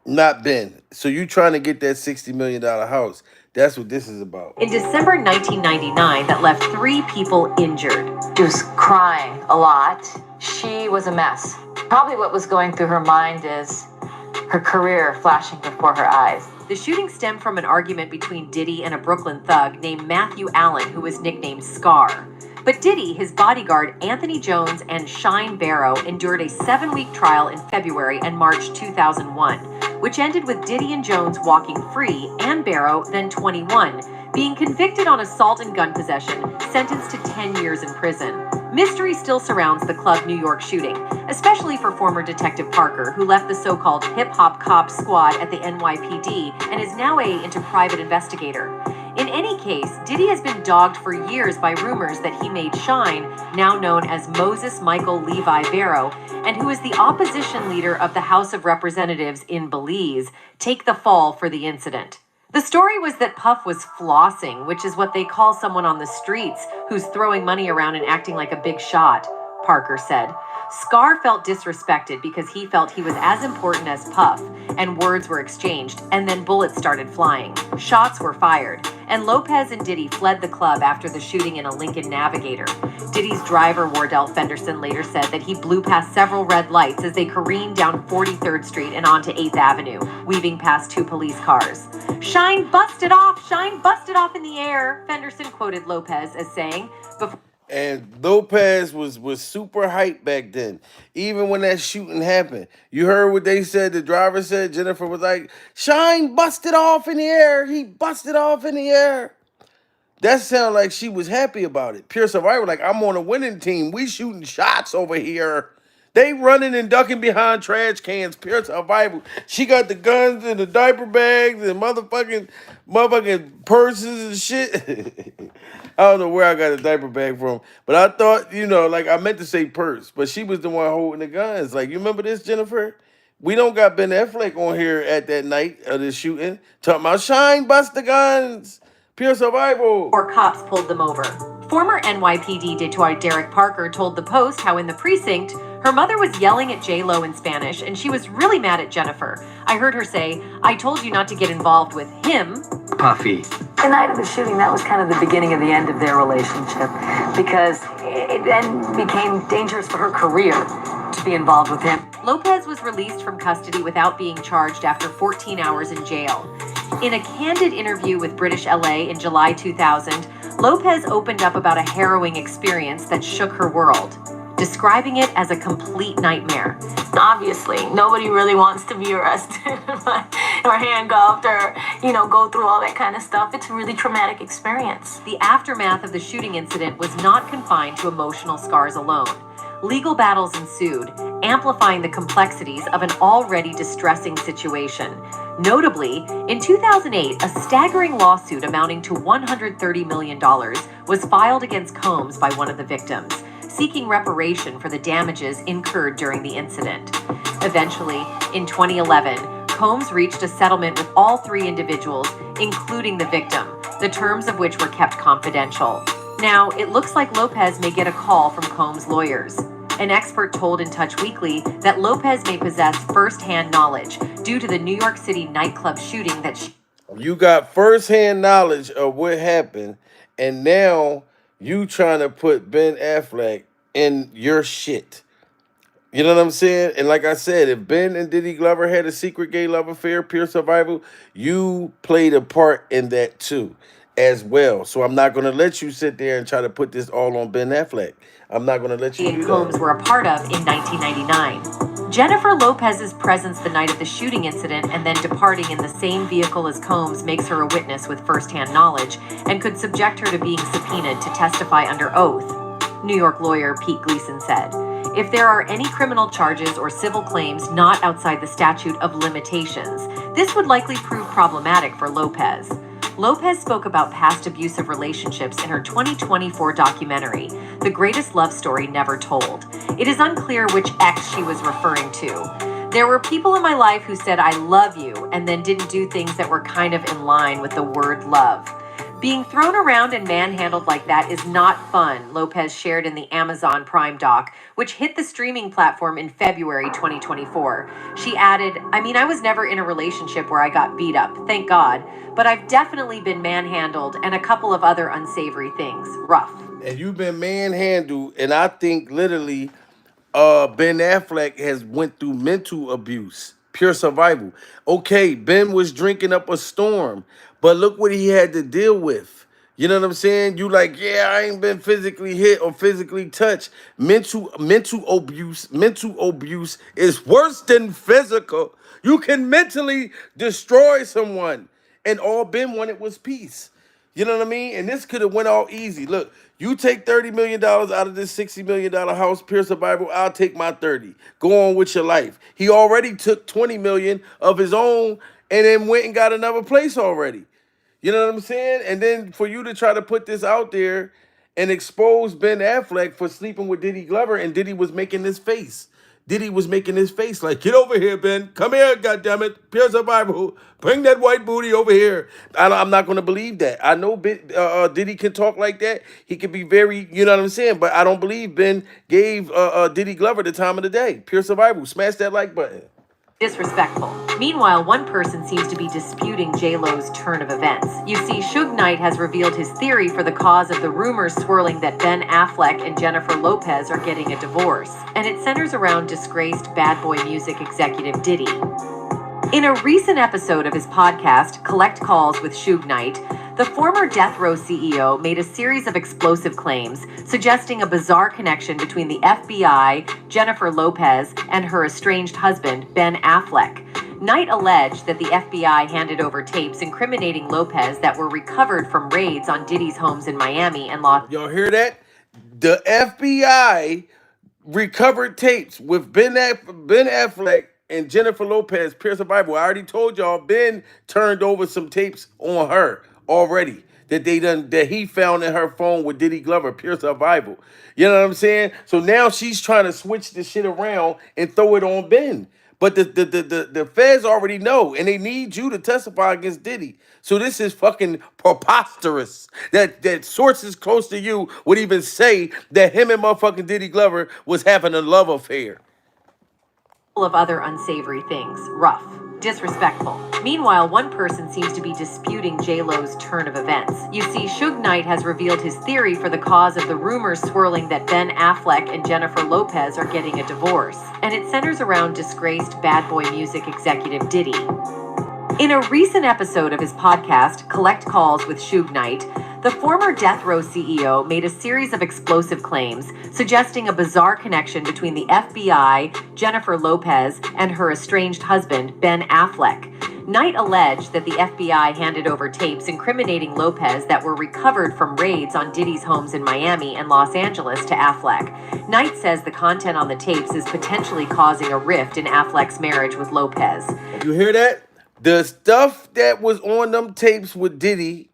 not Ben. So you trying to get that $60 million house. That's what this is about. In December 1999, that left 3 people injured. She was crying a lot. She was a mess. Probably what was going through her mind is her career flashing before her eyes. The shooting stemmed from an argument between Diddy and a Brooklyn thug named Matthew Allen, who was nicknamed Scar. But Diddy, his bodyguard Anthony Jones, and Shine Barrow endured a 7-week trial in February and March 2001, which ended with Diddy and Jones walking free and Barrow, then 21, being convicted on assault and gun possession, sentenced to 10 years in prison. Mystery still surrounds the Club New York shooting, especially for former Detective Parker, who left the so-called hip-hop cop squad at the NYPD and is now into private investigator. In any case, Diddy has been dogged for years by rumors that he made Shine, now known as Moses Michael Levi Barrow, and who is the opposition leader of the House of Representatives in Belize, take the fall for the incident. The story was that Puff was flossing, which is what they call someone on the streets who's throwing money around and acting like a big shot, Parker said. Scar felt disrespected because he felt he was as important as Puff, and words were exchanged, and then bullets started flying. Shots were fired, and Lopez and Diddy fled the club after the shooting in a Lincoln Navigator. Diddy's driver, Wardell Fenderson, later said that he blew past several red lights as they careened down 43rd Street and onto 8th Avenue, weaving past 2 police cars. Shine busted off in the air, Fenderson quoted Lopez as saying, before. And Lopez was super hyped back then. Even when that shooting happened. You heard what they said, the driver said, Jennifer was like, Shine busted off in the air. He busted off in the air. That sounded like she was happy about it. Pure survival, like, I'm on a winning team. We shooting shots over here. They running and ducking behind trash cans. Pure survival. She got the guns and the diaper bags and motherfucking purses and shit. I don't know where I got a diaper bag from, but I thought, like, I meant to say purse, but she was the one holding the guns. Like, you remember this, Jennifer? We don't got Ben Affleck on here at that night of the shooting talking about Shine bust the guns. Pure survival. Or cops pulled them over. Former NYPD detective Derek Parker told The Post how in the precinct, her mother was yelling at J-Lo in Spanish, and she was really mad at Jennifer. I heard her say, I told you not to get involved with him. Puffy. The night of the shooting, that was kind of the beginning of the end of their relationship, because it then became dangerous for her career to be involved with him. Lopez was released from custody without being charged after 14 hours in jail. In a candid interview with British LA in July 2000, Lopez opened up about a harrowing experience that shook her world, describing it as a complete nightmare. Obviously, nobody really wants to be arrested or handcuffed or, go through all that kind of stuff. It's a really traumatic experience. The aftermath of the shooting incident was not confined to emotional scars alone. Legal battles ensued, amplifying the complexities of an already distressing situation. Notably, in 2008, a staggering lawsuit amounting to $130 million was filed against Combs by one of the victims, seeking reparation for the damages incurred during the incident. Eventually, in 2011, Combs reached a settlement with all 3 individuals, including the victim, the terms of which were kept confidential. Now, it looks like Lopez may get a call from Combs' lawyers. An expert told In Touch Weekly that Lopez may possess first-hand knowledge due to the New York City nightclub shooting that You got first-hand knowledge of what happened, and now you trying to put Ben Affleck in your shit. You know what I'm saying? And like I said, if Ben and Diddy Glover had a secret gay love affair, pure survival, you played a part in that too, as well. So I'm not going to let you sit there and try to put this all on Ben Affleck. I'm not going to let you do that. Combs were a part of in 1999. Jennifer Lopez's presence the night of the shooting incident and then departing in the same vehicle as Combs makes her a witness with first-hand knowledge and could subject her to being subpoenaed to testify under oath, New York lawyer Pete Gleason said. If there are any criminal charges or civil claims not outside the statute of limitations, this would likely prove problematic for Lopez. Lopez spoke about past abusive relationships in her 2024 documentary, The Greatest Love Story Never Told. It is unclear which ex she was referring to. There were people in my life who said, "I love you," and then didn't do things that were kind of in line with the word love. Being thrown around and manhandled like that is not fun, Lopez shared in the Amazon Prime doc, which hit the streaming platform in February 2024. She added, I was never in a relationship where I got beat up, thank God, but I've definitely been manhandled and a couple of other unsavory things. Rough. And you've been manhandled, and I think literally Ben Affleck has went through mental abuse, pure survival. Okay, Ben was drinking up a storm, but look what he had to deal with. You know what I'm saying? You like, yeah, I ain't been physically hit or physically touched. Mental abuse is worse than physical. You can mentally destroy someone, and all Ben wanted was peace. You know what I mean? And this could have went all easy. Look, you take $30 million out of this $60 million house, pure survival, I'll take my 30. Go on with your life. He already took 20 million of his own and then went and got another place already. You know what I'm saying? And then for you to try to put this out there and expose Ben Affleck for sleeping with Diddy Glover, and Diddy was making this face. Diddy was making his face like, get over here, Ben. Come here, goddammit. Pure survival. Bring that white booty over here. I'm not going to believe that. I know Diddy can talk like that. He can be very, you know what I'm saying? But I don't believe Ben gave Diddy Glover the time of the day. Pure survival. Smash that like button. Disrespectful. Meanwhile, one person seems to be disputing J-Lo's turn of events. You see, Suge Knight has revealed his theory for the cause of the rumors swirling that Ben Affleck and Jennifer Lopez are getting a divorce, and it centers around disgraced Bad Boy Music executive Diddy. In a recent episode of his podcast, Collect Calls with Suge Knight, the former Death Row CEO made a series of explosive claims, suggesting a bizarre connection between the FBI, Jennifer Lopez, and her estranged husband, Ben Affleck. Knight alleged that the FBI handed over tapes incriminating Lopez that were recovered from raids on Diddy's homes in Miami and Los... Y'all hear that? The FBI recovered tapes with Ben Affleck and Jennifer Lopez, pure survival. I already told y'all Ben turned over some tapes on her already that he found in her phone with Diddy Glover, pure survival. You know what I'm saying? So now she's trying to switch the shit around and throw it on Ben. But the feds already know, and they need you to testify against Diddy. So this is fucking preposterous that sources close to you would even say that him and motherfucking Diddy Glover was having a love affair. Of other unsavory things. Rough. Disrespectful. Meanwhile, one person seems to be disputing J-Lo's turn of events. You see, Suge Knight has revealed his theory for the cause of the rumors swirling that Ben Affleck and Jennifer Lopez are getting a divorce, and it centers around disgraced Bad Boy Music executive Diddy. In a recent episode of his podcast, Collect Calls with Suge Knight, the former Death Row CEO made a series of explosive claims, suggesting a bizarre connection between the FBI, Jennifer Lopez, and her estranged husband, Ben Affleck. Knight alleged that the FBI handed over tapes incriminating Lopez that were recovered from raids on Diddy's homes in Miami and Los Angeles to Affleck. Knight says the content on the tapes is potentially causing a rift in Affleck's marriage with Lopez. You hear that? The stuff that was on them tapes with Diddy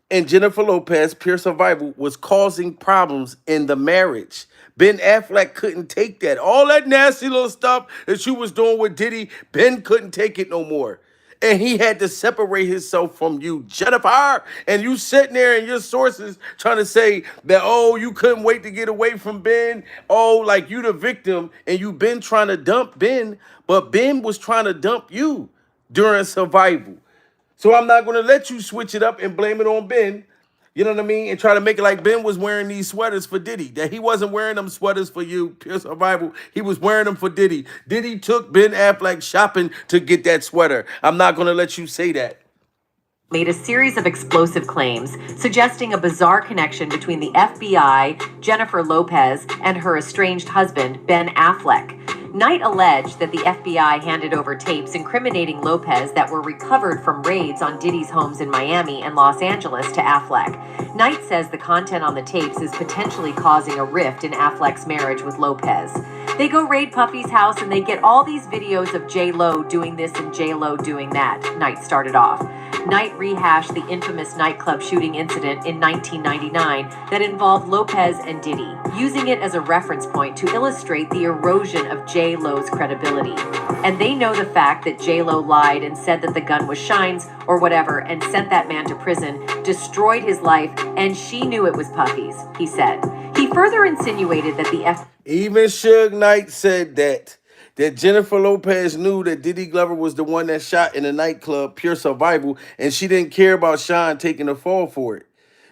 and Jennifer Lopez, pure survival, was causing problems in the marriage. Ben Affleck couldn't take that. All that nasty little stuff that you was doing with Diddy, Ben couldn't take it no more. And he had to separate himself from you, Jennifer. And you sitting there and your sources trying to say that, oh, you couldn't wait to get away from Ben. Oh, like you the victim and you been trying to dump Ben. But Ben was trying to dump you during survival. So I'm not going to let you switch it up and blame it on Ben. You know what I mean? And try to make it like Ben was wearing these sweaters for Diddy. That he wasn't wearing them sweaters for you, pure survival. He was wearing them for Diddy. Diddy took Ben Affleck shopping to get that sweater. I'm not going to let you say that. Made a series of explosive claims, suggesting a bizarre connection between the FBI, Jennifer Lopez, and her estranged husband, Ben Affleck. Knight alleged that the FBI handed over tapes incriminating Lopez that were recovered from raids on Diddy's homes in Miami and Los Angeles to Affleck. Knight says the content on the tapes is potentially causing a rift in Affleck's marriage with Lopez. They go raid Puffy's house and they get all these videos of J-Lo doing this and J-Lo doing that, Knight started off. Knight rehashed the infamous nightclub shooting incident in 1999 that involved Lopez and Diddy, using it as a reference point to illustrate the erosion of J-Lo's credibility. And they know the fact that J-Lo lied and said that the gun was Shine's or whatever and sent that man to prison, destroyed his life, and she knew it was Puffy's, he said. He further insinuated that the Even Suge Knight said that Jennifer Lopez knew that Diddy Glover was the one that shot in the nightclub, pure survival, and she didn't care about Sean taking the fall for it.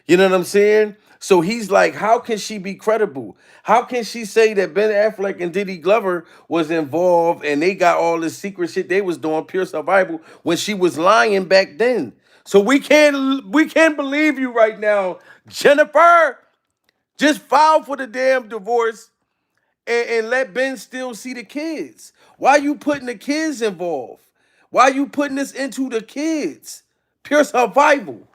You know what I'm saying? So he's like, how can she be credible? How can she say that Ben Affleck and Diddy Glover was involved and they got all this secret shit they was doing, pure survival, when she was lying back then? So we can't believe you right now, Jennifer. Just file for the damn divorce and let Ben still see the kids. Why you putting the kids involved? Why you putting this into the kids? Pure survival.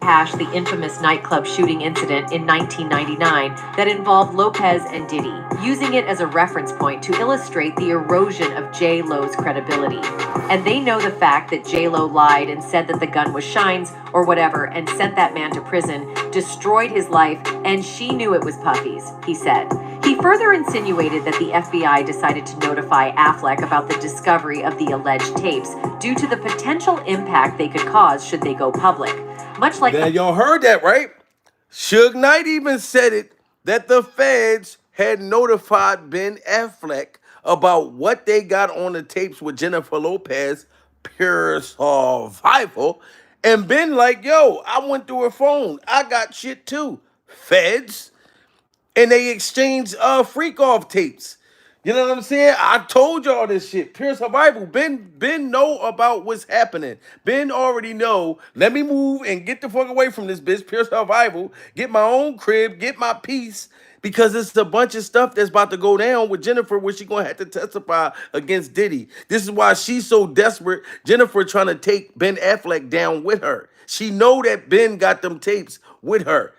The infamous nightclub shooting incident in 1999 that involved Lopez and Diddy, using it as a reference point to illustrate the erosion of J-Lo's credibility. And they know the fact that J-Lo lied and said that the gun was Shine's or whatever and sent that man to prison, destroyed his life, and she knew it was Puffy's, he said. He further insinuated that the FBI decided to notify Affleck about the discovery of the alleged tapes due to the potential impact they could cause should they go public. Much like y'all heard that, right? Suge Knight even said it, that the feds had notified Ben Affleck about what they got on the tapes with Jennifer Lopez, pure survival. And Ben like, yo, I went through her phone. I got shit too. Feds. And they exchanged freak off tapes. You know what I'm saying? I told y'all this shit. Pure survival. Ben know about what's happening. Ben already know. Let me move and get the fuck away from this bitch. Pure survival. Get my own crib. Get my peace. Because it's a bunch of stuff that's about to go down with Jennifer where she going to have to testify against Diddy. This is why she's so desperate. Jennifer trying to take Ben Affleck down with her. She know that Ben got them tapes with her.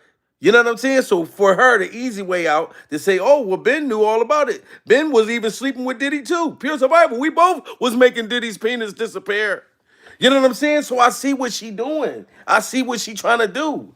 You know what I'm saying? So for her, the easy way out to say, oh, well, Ben knew all about it. Ben was even sleeping with Diddy too. Pure survival. We both was making Diddy's penis disappear. You know what I'm saying? So I see what she doing. I see what she trying to do.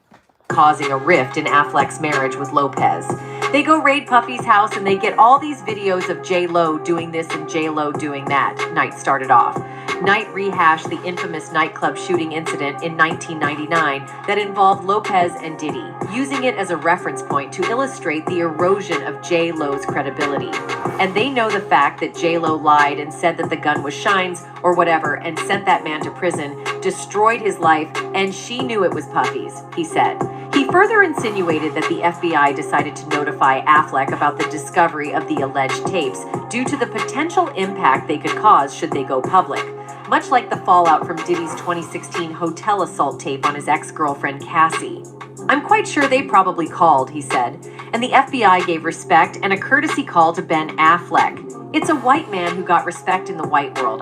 Causing a rift in Affleck's marriage with Lopez. They go raid Puffy's house and they get all these videos of J-Lo doing this and J-Lo doing that, Knight started off. Knight rehashed the infamous nightclub shooting incident in 1999 that involved Lopez and Diddy, using it as a reference point to illustrate the erosion of J-Lo's credibility. And they know the fact that J-Lo lied and said that the gun was Shine's or whatever and sent that man to prison, destroyed his life, and she knew it was Puffy's, he said. He further insinuated that the FBI decided to notify Affleck about the discovery of the alleged tapes due to the potential impact they could cause should they go public. Much like the fallout from Diddy's 2016 hotel assault tape on his ex-girlfriend Cassie. I'm quite sure they probably called, he said, and the FBI gave respect and a courtesy call to Ben Affleck. It's a white man who got respect in the white world.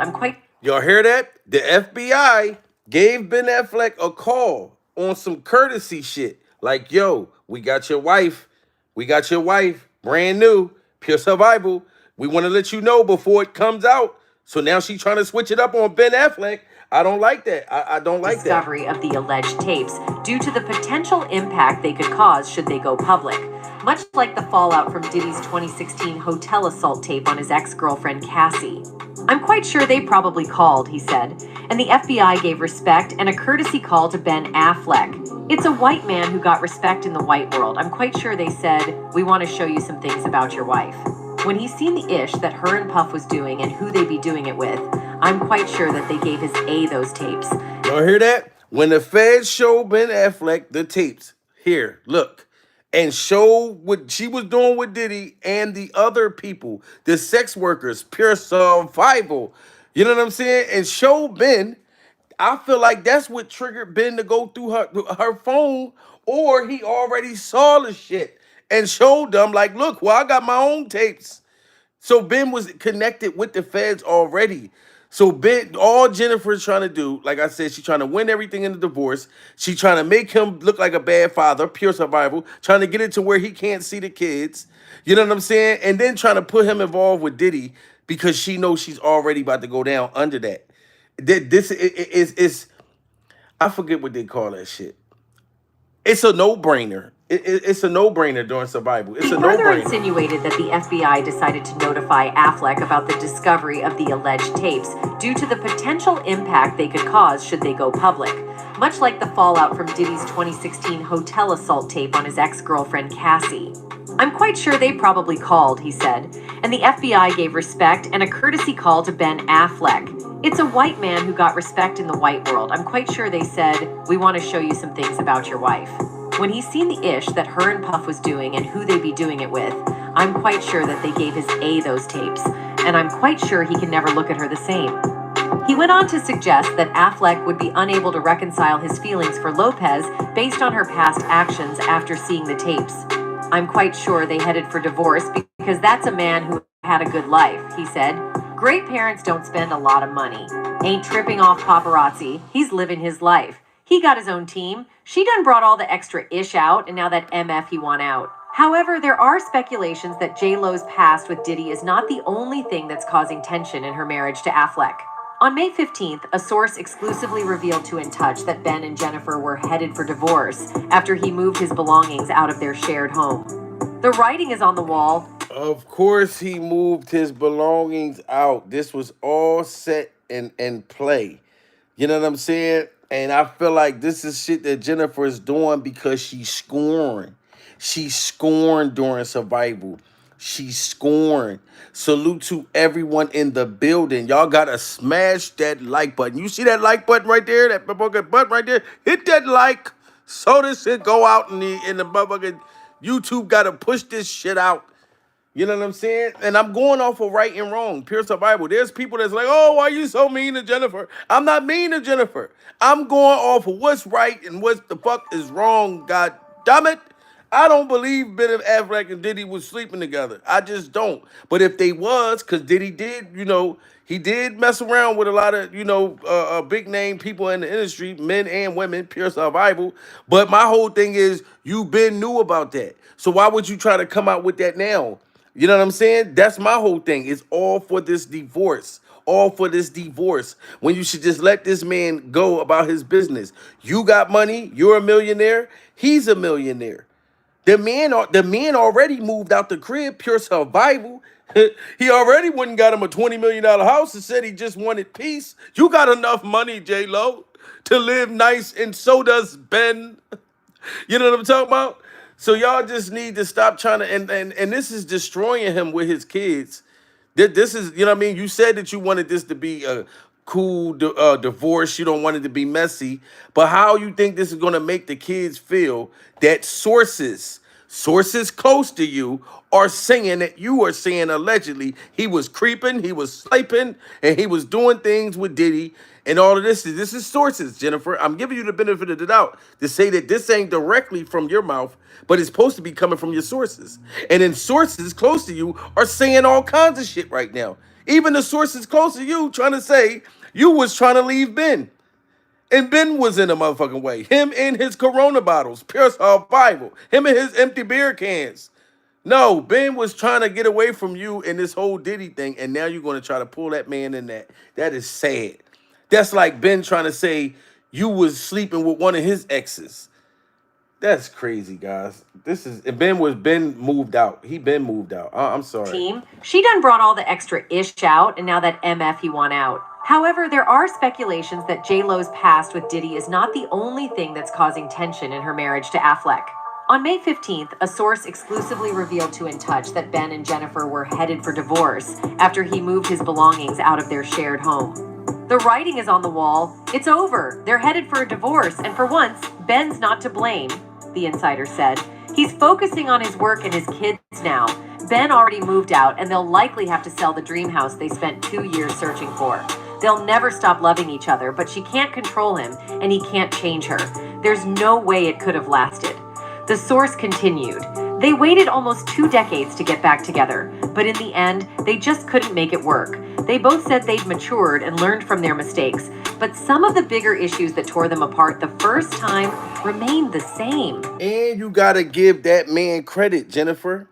Y'all hear that? The FBI gave Ben Affleck a call on some courtesy shit. Like, yo, we got your wife. We got your wife. Brand new. Pure survival. We want to let you know before it comes out. So now she's trying to switch it up on Ben Affleck. I don't like that. I don't like that. Discovery of the alleged tapes due to the potential impact they could cause should they go public. Much like the fallout from Diddy's 2016 hotel assault tape on his ex-girlfriend Cassie. I'm quite sure they probably called, he said, and the FBI gave respect and a courtesy call to Ben Affleck. It's a white man who got respect in the white world. I'm quite sure they said, we want to show you some things about your wife. When he's seen the ish that her and Puff was doing and who they be doing it with, I'm quite sure that they gave his A those tapes. Y'all hear that? When the feds show Ben Affleck the tapes, here, look, and show what she was doing with Diddy and the other people, the sex workers, pure survival, you know what I'm saying? And show Ben, I feel like that's what triggered Ben to go through her phone, or he already saw the shit and showed them like, look, well, I got my own tapes. So Ben was connected with the feds already. So Ben, all Jennifer's trying to do, like I said, she's trying to win everything in the divorce. She's trying to make him look like a bad father, pure survival, trying to get it to where he can't see the kids. You know what I'm saying? And then trying to put him involved with Diddy because she knows she's already about to go down under that. This is I forget what they call that shit. It's a no-brainer. It's a no-brainer during survival. It's He a further no-brainer. insinuated that the FBI decided to notify Affleck about the discovery of the alleged tapes due to the potential impact they could cause should they go public, much like the fallout from Diddy's 2016 hotel assault tape on his ex-girlfriend Cassie. I'm quite sure they probably called, he said, and the FBI gave respect and a courtesy call to Ben Affleck. It's a white man who got respect in the white world. I'm quite sure they said, we want to show you some things about your wife. When he's seen the ish that her and Puff was doing and who they'd be doing it with, I'm quite sure that they gave his A those tapes, and I'm quite sure he can never look at her the same. He went on to suggest that Affleck would be unable to reconcile his feelings for Lopez based on her past actions after seeing the tapes. I'm quite sure they headed for divorce because that's a man who had a good life, he said. Great parents don't spend a lot of money. Ain't tripping off paparazzi. He's living his life. He got his own team. She done brought all the extra ish out, and now that MF he want out. However, there are speculations that J-Lo's past with Diddy is not the only thing that's causing tension in her marriage to Affleck. On May 15th, a source exclusively revealed to In Touch that Ben and Jennifer were headed for divorce after he moved his belongings out of their shared home. The writing is on the wall. Of course he moved his belongings out. This was all set in play. You know what I'm saying? And I feel like this is shit that Jennifer is doing because she's scorned. She's scorned during survival. She's scorned. Salute to everyone in the building. Y'all gotta smash that like button. You see that like button right there? That motherfucking button right there? Hit that like so this shit go out in the motherfucking YouTube gotta push this shit out. You know what I'm saying? And I'm going off of right and wrong, pure survival. There's people that's like, oh, why are you so mean to Jennifer? I'm not mean to Jennifer. I'm going off of what's right and what the fuck is wrong, god damn it. I don't believe Ben Affleck and Diddy was sleeping together. I just don't. But if they was, because Diddy did, he did mess around with a lot of, big name people in the industry, men and women, pure survival. But my whole thing is, you been knew about that. So why would you try to come out with that now? You know what I'm saying? That's my whole thing. It's all for this divorce. All for this divorce. When you should just let this man go about his business. You got money. You're a millionaire. He's a millionaire. The man already moved out the crib, pure survival. He already went and got him a $20 million house and said he just wanted peace. You got enough money, J-Lo, to live nice, and so does Ben. You know what I'm talking about? So y'all just need to stop trying to, and this is destroying him with his kids. This is, you know what I mean? You said that you wanted this to be a cool divorce. You don't want it to be messy. But how you think this is going to make the kids feel that sources close to you are saying that you are saying allegedly he was creeping, he was sleeping, and he was doing things with Diddy and all of this. This is sources, Jennifer. I'm giving you the benefit of the doubt to say that this ain't directly from your mouth, but it's supposed to be coming from your sources. And then sources close to you are saying all kinds of shit right now. Even the sources close to you trying to say you was trying to leave Ben. And Ben was in a motherfucking way. Him and his Corona bottles, pure survival. Him and his empty beer cans. No, Ben was trying to get away from you in this whole Diddy thing, and now you're going to try to pull that man in that. That is sad. That's like Ben trying to say you was sleeping with one of his exes. That's crazy, guys. Ben moved out. He been moved out. I'm sorry. Team. She done brought all the extra ish out, and now that MF he want out. However, there are speculations that J-Lo's past with Diddy is not the only thing that's causing tension in her marriage to Affleck. On May 15th, a source exclusively revealed to In Touch that Ben and Jennifer were headed for divorce after he moved his belongings out of their shared home. The writing is on the wall. It's over. They're headed for a divorce, and for once, Ben's not to blame, the insider said. He's focusing on his work and his kids now. Ben already moved out, and they'll likely have to sell the dream house they spent 2 years searching for. They'll never stop loving each other, but she can't control him, and he can't change her. There's no way it could have lasted. The source continued. They waited almost 2 decades to get back together. but in the end, they just couldn't make it work. They both said they'd matured and learned from their mistakes, but some of the bigger issues that tore them apart the first time remained the same. And you gotta give that man credit, Jennifer.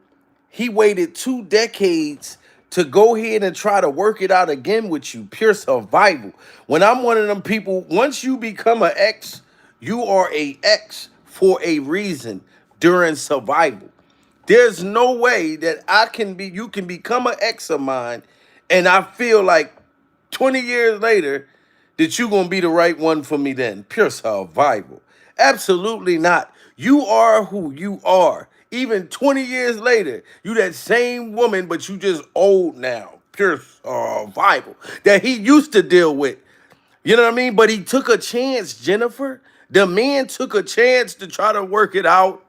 He waited 2 decades to go ahead and try to work it out again with you. Pure survival. When I'm one of them people, once you become an ex, you are a ex for a reason during survival. There's no way that you can become an ex of mine and I feel like 20 years later that you're going to be the right one for me then. Pure survival. Absolutely not. You are who you are. Even 20 years later, you that same woman, but you just old now. Pure survival. That he used to deal with. You know what I mean? But he took a chance, Jennifer. The man took a chance to try to work it out.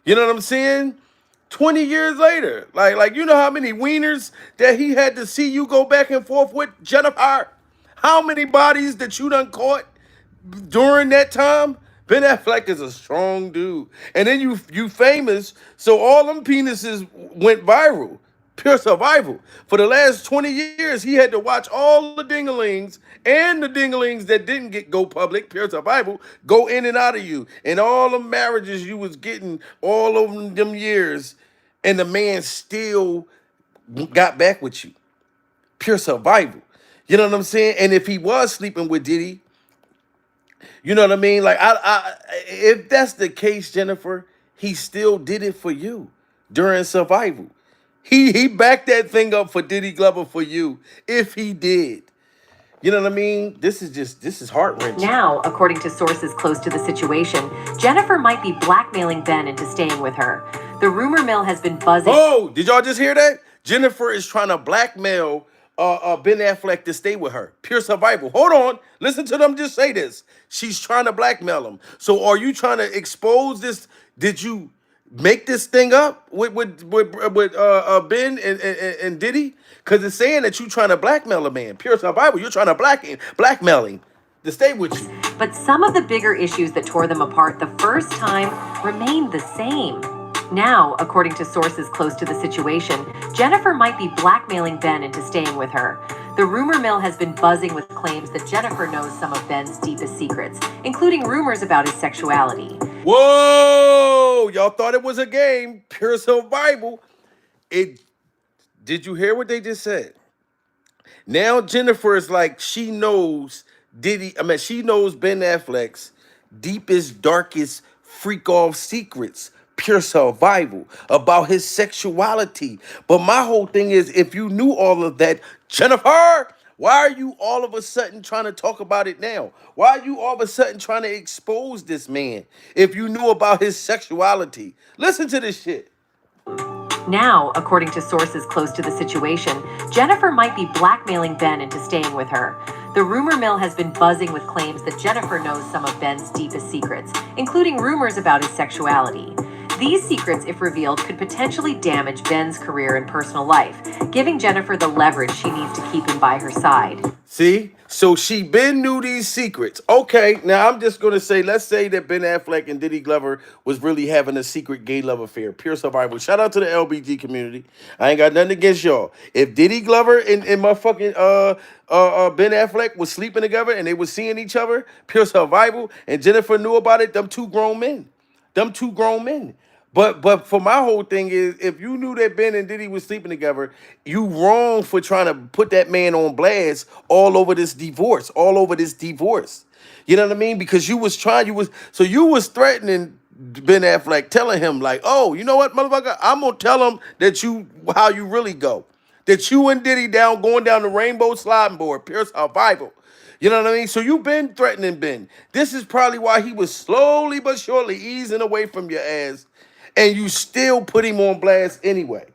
You know what I'm saying? 20 years later. Like you know how many wieners that he had to see you go back and forth with, Jennifer? How many bodies that you done caught during that time? Ben Affleck is a strong dude. And then you famous, so all them penises went viral. Pure survival. For the last 20 years, he had to watch all the dinglings and the dinglings that didn't go public, pure survival, go in and out of you. And all the marriages you was getting all over them years, and the man still got back with you. Pure survival. You know what I'm saying? And if he was sleeping with Diddy, you know what I mean? Like, if that's the case, Jennifer, he still did it for you during survival. He backed that thing up for Diddy Glover for you, if he did. You know what I mean? This is heart-wrenching. Now, according to sources close to the situation, Jennifer might be blackmailing Ben into staying with her. The rumor mill has been buzzing. Oh, did y'all just hear that? Jennifer is trying to blackmail Ben Affleck to stay with her. Pure survival. Hold on. Listen to them just say this. She's trying to blackmail him. So are you trying to expose this? Did you make this thing up with Ben and Diddy? Because it's saying that you trying to blackmail a man. Pure survival. You're trying to blackmail him to stay with you. But some of the bigger issues that tore them apart the first time remained the same. Now, according to sources close to the situation, Jennifer might be blackmailing Ben into staying with her. The rumor mill has been buzzing with claims that Jennifer knows some of Ben's deepest secrets, including rumors about his sexuality. Whoa! Y'all thought it was a game. Pure survival. Did you hear what they just said? Now Jennifer is like, she knows she knows Ben Affleck's deepest, darkest freak-off secrets. Pure survival about his sexuality. But my whole thing is, if you knew all of that, Jennifer, why are you all of a sudden trying to talk about it now? Why are you all of a sudden trying to expose this man if you knew about his sexuality? Listen to this shit. Now, according to sources close to the situation, Jennifer might be blackmailing Ben into staying with her. The rumor mill has been buzzing with claims that Jennifer knows some of Ben's deepest secrets, including rumors about his sexuality. These secrets, if revealed, could potentially damage Ben's career and personal life, giving Jennifer the leverage she needs to keep him by her side. See? So she Ben knew these secrets. Okay, now I'm just going to say, let's say that Ben Affleck and Diddy Glover was really having a secret gay love affair. Pure survival. Shout out to the LBG community. I ain't got nothing against y'all. If Diddy Glover and motherfucking Ben Affleck was sleeping together and they were seeing each other, pure survival, and Jennifer knew about it, them two grown men. But for my whole thing is, if you knew that Ben and Diddy was sleeping together, you wrong for trying to put that man on blast all over this divorce. You know what I mean? Because you was threatening Ben Affleck, telling him like, oh, you know what, motherfucker? I'm gonna tell him that how you really go. That you and Diddy going down the rainbow sliding board, pure survival. You know what I mean? So you've been threatening Ben. This is probably why he was slowly but surely easing away from your ass. And you still put him on blast anyway.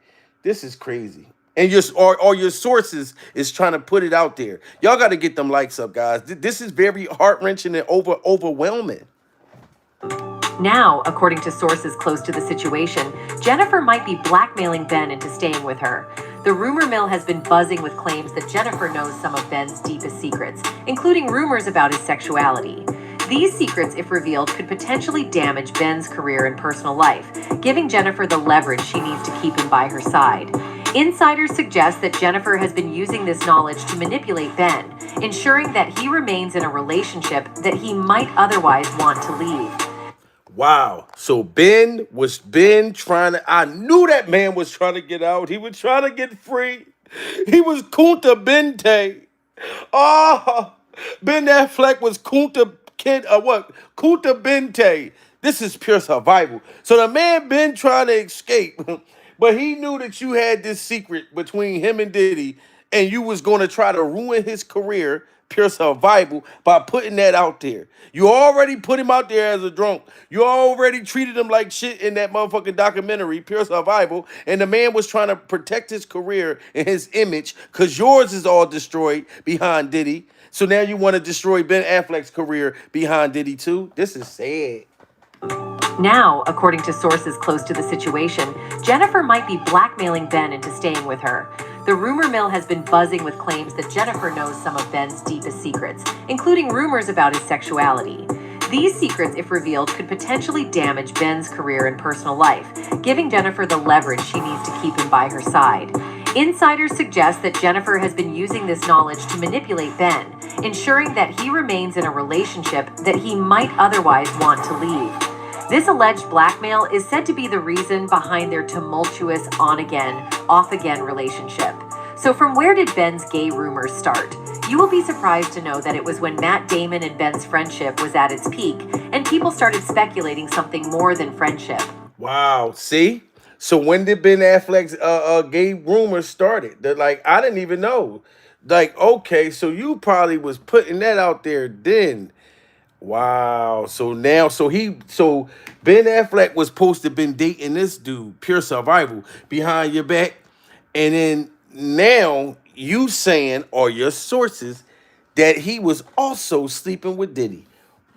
This is crazy. And your sources is trying to put it out there. Y'all got to get them likes up, guys. This is very heart-wrenching and overwhelming. Now, according to sources close to the situation, Jennifer might be blackmailing Ben into staying with her. The rumor mill has been buzzing with claims that Jennifer knows some of Ben's deepest secrets, including rumors about his sexuality. These secrets, if revealed, could potentially damage Ben's career and personal life, giving Jennifer the leverage she needs to keep him by her side. Insiders suggest that Jennifer has been using this knowledge to manipulate Ben, ensuring that he remains in a relationship that he might otherwise want to leave. Wow. So Ben trying to, I knew that man was trying to get out. He was trying to get free. He was Kunta Binte. Oh, Ben Affleck was Kunta Binte. This is pure survival. So the man been trying to escape, but he knew that you had this secret between him and Diddy, and you was going to try to ruin his career, pure survival, by putting that out there. You already put him out there as a drunk. You already treated him like shit in that motherfucking documentary, Pure Survival, and the man was trying to protect his career and his image because yours is all destroyed behind Diddy. So now you want to destroy Ben Affleck's career behind Diddy too? This is sad. Now, according to sources close to the situation, Jennifer might be blackmailing Ben into staying with her. The rumor mill has been buzzing with claims that Jennifer knows some of Ben's deepest secrets, including rumors about his sexuality. These secrets, if revealed, could potentially damage Ben's career and personal life, giving Jennifer the leverage she needs to keep him by her side. Insiders suggest that Jennifer has been using this knowledge to manipulate Ben, ensuring that he remains in a relationship that he might otherwise want to leave. This alleged blackmail is said to be the reason behind their tumultuous on-again, off-again relationship. So from where did Ben's gay rumors start? You will be surprised to know that it was when Matt Damon and Ben's friendship was at its peak, and people started speculating something more than friendship. Wow, see? So when did Ben Affleck's gay rumors started? They're like, I didn't even know. Like, okay, so you probably was putting that out there then. Wow. So now, so Ben Affleck was supposed to been dating this dude, pure survival, behind your back. And then now you saying, or your sources, that he was also sleeping with Diddy.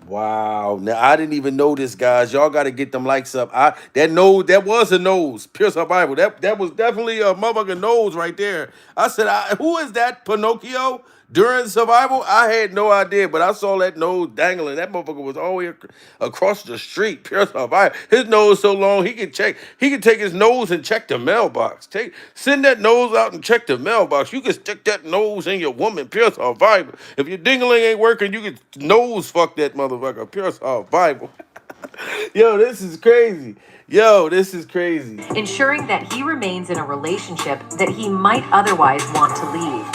Wow. Now I didn't even know this, guys. Y'all got to get them likes up. That was a nose. Pure survival. That was definitely a motherfucking nose right there. I said, who is that, Pinocchio? During survival, I had no idea, but I saw that nose dangling. That motherfucker was all the way across the street. Pure survival. His nose so long he can take his nose and check the mailbox. Send that nose out and check the mailbox. You can stick that nose in your woman. Pure survival. If your dingling ain't working, you can nose fuck that motherfucker. Pure survival. Yo, this is crazy. Ensuring that he remains in a relationship that he might otherwise want to leave.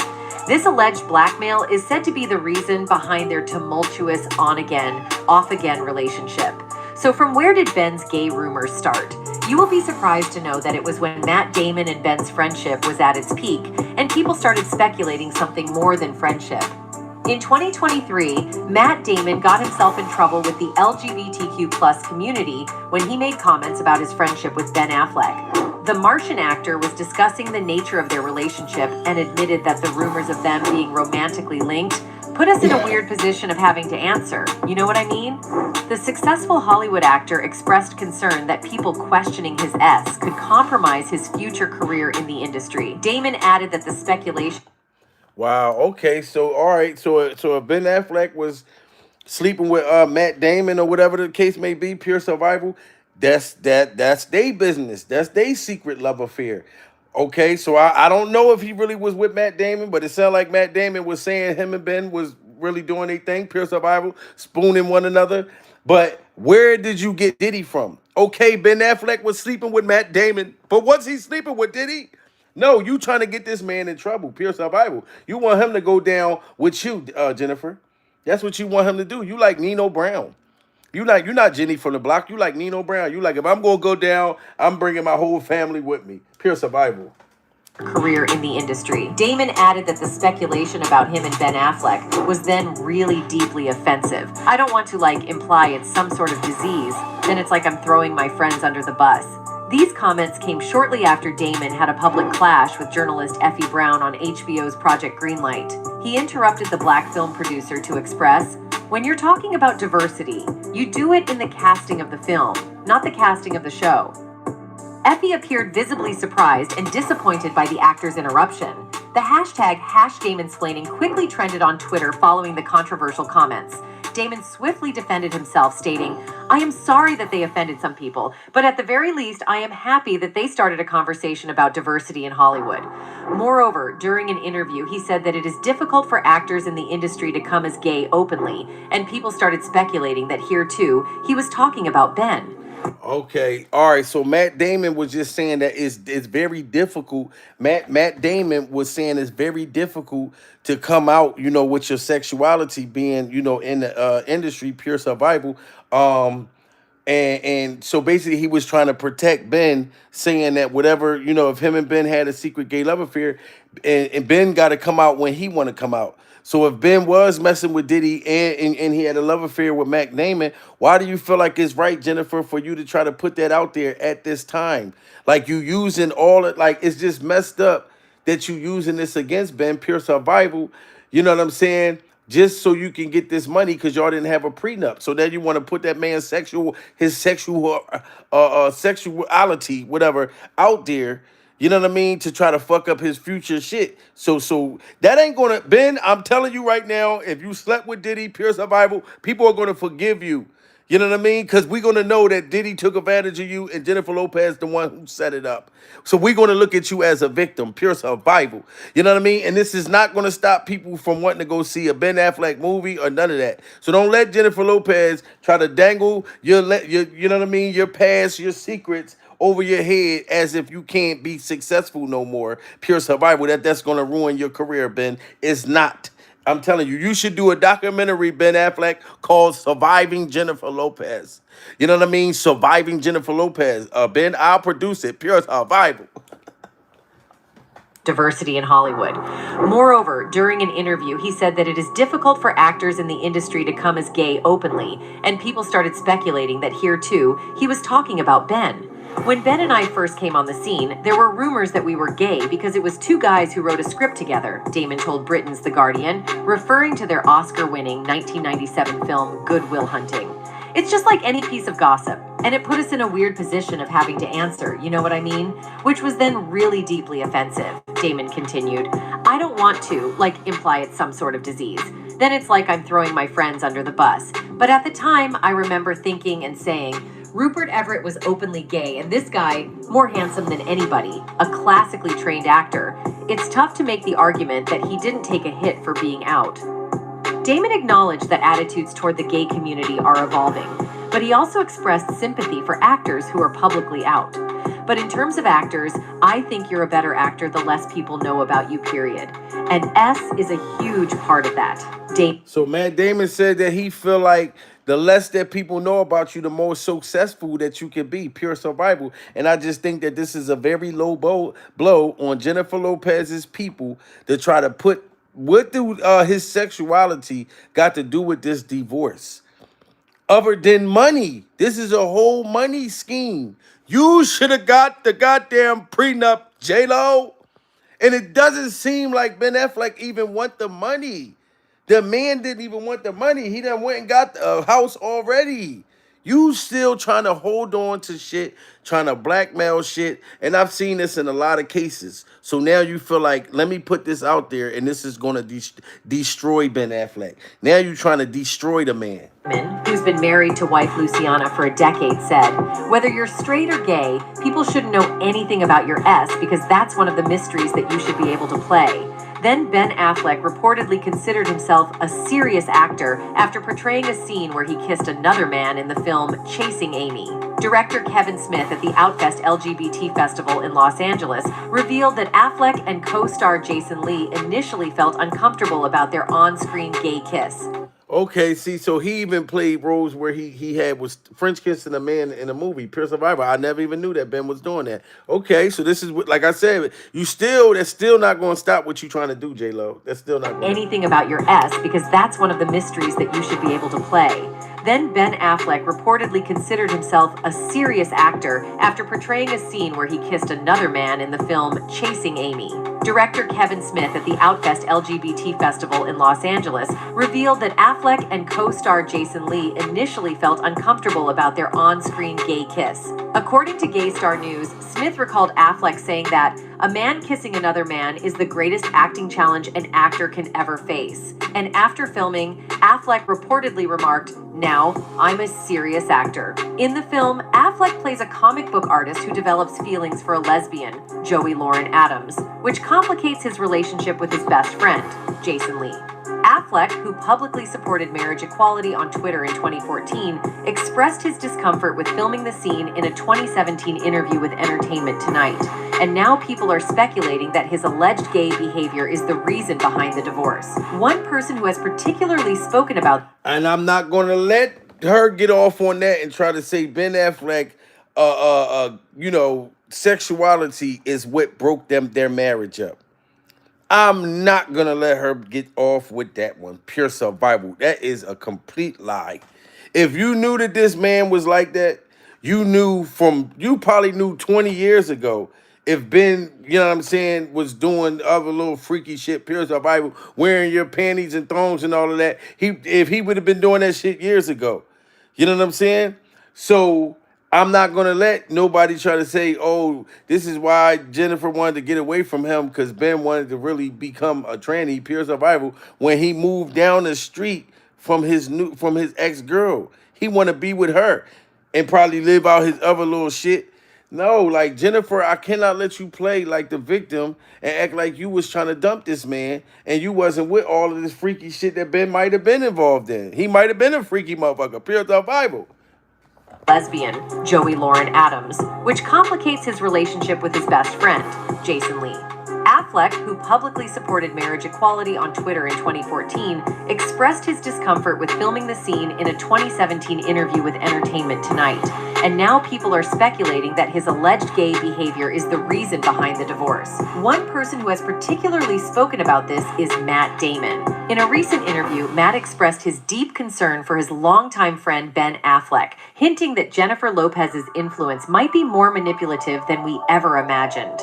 This alleged blackmail is said to be the reason behind their tumultuous on-again, off-again relationship. So from where did Ben's gay rumors start? You will be surprised to know that it was when Matt Damon and Ben's friendship was at its peak, and people started speculating something more than friendship. In 2023, Matt Damon got himself in trouble with the LGBTQ+ community when he made comments about his friendship with Ben Affleck. The Martian actor was discussing the nature of their relationship and admitted that the rumors of them being romantically linked put us in a weird position of having to answer. You know what I mean? The successful Hollywood actor expressed concern that people questioning his S could compromise his future career in the industry. Damon added that the speculation... Wow. Okay. So all right. So if Ben Affleck was sleeping with Matt Damon or whatever the case may be, pure survival, that's their business. That's their secret love affair. Okay. So I don't know if he really was with Matt Damon, but it sounded like Matt Damon was saying him and Ben was really doing their thing, pure survival, spooning one another. But where did you get Diddy from? Okay, Ben Affleck was sleeping with Matt Damon, but was he sleeping with Diddy? No, you trying to get this man in trouble, pure survival. You want him to go down with you, Jennifer. That's what you want him to do. You like Nino Brown. You're not Jenny from the block. You like Nino Brown. You like, if I'm going to go down, I'm bringing my whole family with me. Pure survival. Career in the industry. Damon added that the speculation about him and Ben Affleck was then really deeply offensive. I don't want to imply it's some sort of disease. Then it's like I'm throwing my friends under the bus. These comments came shortly after Damon had a public clash with journalist Effie Brown on HBO's Project Greenlight. He interrupted the black film producer to express, "When you're talking about diversity, you do it in the casting of the film, not the casting of the show." Effie appeared visibly surprised and disappointed by the actor's interruption. The hashtag #DamonSplaining quickly trended on Twitter following the controversial comments. Damon swiftly defended himself, stating, "I am sorry that they offended some people, but at the very least, I am happy that they started a conversation about diversity in Hollywood." Moreover, during an interview, he said that it is difficult for actors in the industry to come as gay openly, and people started speculating that here too, he was talking about Ben. Okay, all right. So Matt Damon was just saying that it's very difficult. Matt Damon was saying it's very difficult to come out, with your sexuality being, in the industry, pure survival. And so basically he was trying to protect Ben, saying that whatever, if him and Ben had a secret gay love affair, and Ben got to come out when he want to come out. So if Ben was messing with Diddy and he had a love affair with Matt Damon, why do you feel like it's right, Jennifer, for you to try to put that out there at this time? Like you using all it, like it's just messed up that you using this against Ben, pure survival. You know what I'm saying? Just so you can get this money because y'all didn't have a prenup. So then you want to put that man's sexuality, whatever, out there. You know what I mean? To try to fuck up his future shit. So that ain't gonna, Ben, I'm telling you right now, if you slept with Diddy, pure survival, people are gonna forgive you. You know what I mean? Because we're going to know that Diddy took advantage of you and Jennifer Lopez the one who set it up. So we're going to look at you as a victim, pure survival. You know what I mean? And this is not going to stop people from wanting to go see a Ben Affleck movie or none of that. So don't let Jennifer Lopez try to dangle you know what I mean, your past, your secrets over your head as if you can't be successful no more. Pure survival, that's going to ruin your career, Ben. It's not. I'm telling you, you should do a documentary, Ben Affleck, called Surviving Jennifer Lopez. You know what I mean? Surviving Jennifer Lopez. Ben, I'll produce it. Pure survival. Diversity in Hollywood. Moreover, during an interview, he said that it is difficult for actors in the industry to come as gay openly, and people started speculating that here too, he was talking about Ben. When Ben and I first came on the scene, there were rumors that we were gay because it was two guys who wrote a script together, Damon told Britain's The Guardian, referring to their Oscar-winning 1997 film Good Will Hunting. It's just like any piece of gossip, and it put us in a weird position of having to answer, you know what I mean? Which was then really deeply offensive, Damon continued. I don't want to, imply it's some sort of disease. Then it's like I'm throwing my friends under the bus. But at the time, I remember thinking and saying, Rupert Everett was openly gay, and this guy, more handsome than anybody, a classically trained actor. It's tough to make the argument that he didn't take a hit for being out. Damon acknowledged that attitudes toward the gay community are evolving, but he also expressed sympathy for actors who are publicly out. But in terms of actors, I think you're a better actor the less people know about you, period. And S is a huge part of that. So Matt Damon said that he feel like the less that people know about you, the more successful that you can be, pure survival. And I just think that this is a very low blow on Jennifer Lopez's people to try to put, what do his sexuality got to do with this divorce? Other than money. This is a whole money scheme. You should have got the goddamn prenup, J-Lo. And it doesn't seem like Ben Affleck even want the money. The man didn't even want the money. He done went and got a house already. You still trying to hold on to shit, trying to blackmail shit. And I've seen this in a lot of cases. So now you feel like, let me put this out there and this is going to destroy Ben Affleck. Now you're trying to destroy the man. Who's been married to wife Luciana for a decade, said, whether you're straight or gay, people shouldn't know anything about your S because that's one of the mysteries that you should be able to play. Then Ben Affleck reportedly considered himself a serious actor after portraying a scene where he kissed another man in the film Chasing Amy. Director Kevin Smith at the Outfest LGBT Festival in Los Angeles revealed that Affleck and co-star Jason Lee initially felt uncomfortable about their on-screen gay kiss. Okay, see, so he even played roles where he was French kissing a man in a movie, Pure Survivor. I never even knew that Ben was doing that. Okay, so this is what, like I said, that's still not going to stop what you're trying to do, J-Lo. That's still not going to anything about your S because that's one of the mysteries that you should be able to play. Then Ben Affleck reportedly considered himself a serious actor after portraying a scene where he kissed another man in the film Chasing Amy. Director Kevin Smith at the Outfest LGBT Festival in Los Angeles revealed that Affleck and co-star Jason Lee initially felt uncomfortable about their on-screen gay kiss. According to Gay Star News, Smith recalled Affleck saying that, A man kissing another man is the greatest acting challenge an actor can ever face. And after filming, Affleck reportedly remarked, "Now, I'm a serious actor." In the film, Affleck plays a comic book artist who develops feelings for a lesbian, Joey Lauren Adams, which complicates his relationship with his best friend, Jason Lee. Affleck, who publicly supported marriage equality on Twitter in 2014, expressed his discomfort with filming the scene in a 2017 interview with Entertainment Tonight. And now people are speculating that his alleged gay behavior is the reason behind the divorce. One person who has particularly spoken about... And I'm not going to let her get off on that and try to say Ben Affleck, sexuality is what broke their marriage up. I'm not going to let her get off with that one. Pure survival. That is a complete lie. If you knew that this man was like that, you probably knew 20 years ago if Ben, was doing other little freaky shit, pure survival, wearing your panties and thongs and all of that, if he would have been doing that shit years ago. You know what I'm saying? So I'm not going to let nobody try to say, oh, this is why Jennifer wanted to get away from him because Ben wanted to really become a tranny, pure survival, when he moved down the street from his ex-girl. He want to be with her and probably live out his other little shit. No, like, Jennifer, I cannot let you play like the victim and act like you was trying to dump this man and you wasn't with all of this freaky shit that Ben might have been involved in. He might have been a freaky motherfucker, pure survival. Lesbian, Joey Lauren Adams, which complicates his relationship with his best friend, Jason Lee. Affleck, who publicly supported marriage equality on Twitter in 2014, expressed his discomfort with filming the scene in a 2017 interview with Entertainment Tonight. And now people are speculating that his alleged gay behavior is the reason behind the divorce. One person who has particularly spoken about this is Matt Damon. In a recent interview, Matt expressed his deep concern for his longtime friend Ben Affleck, hinting that Jennifer Lopez's influence might be more manipulative than we ever imagined.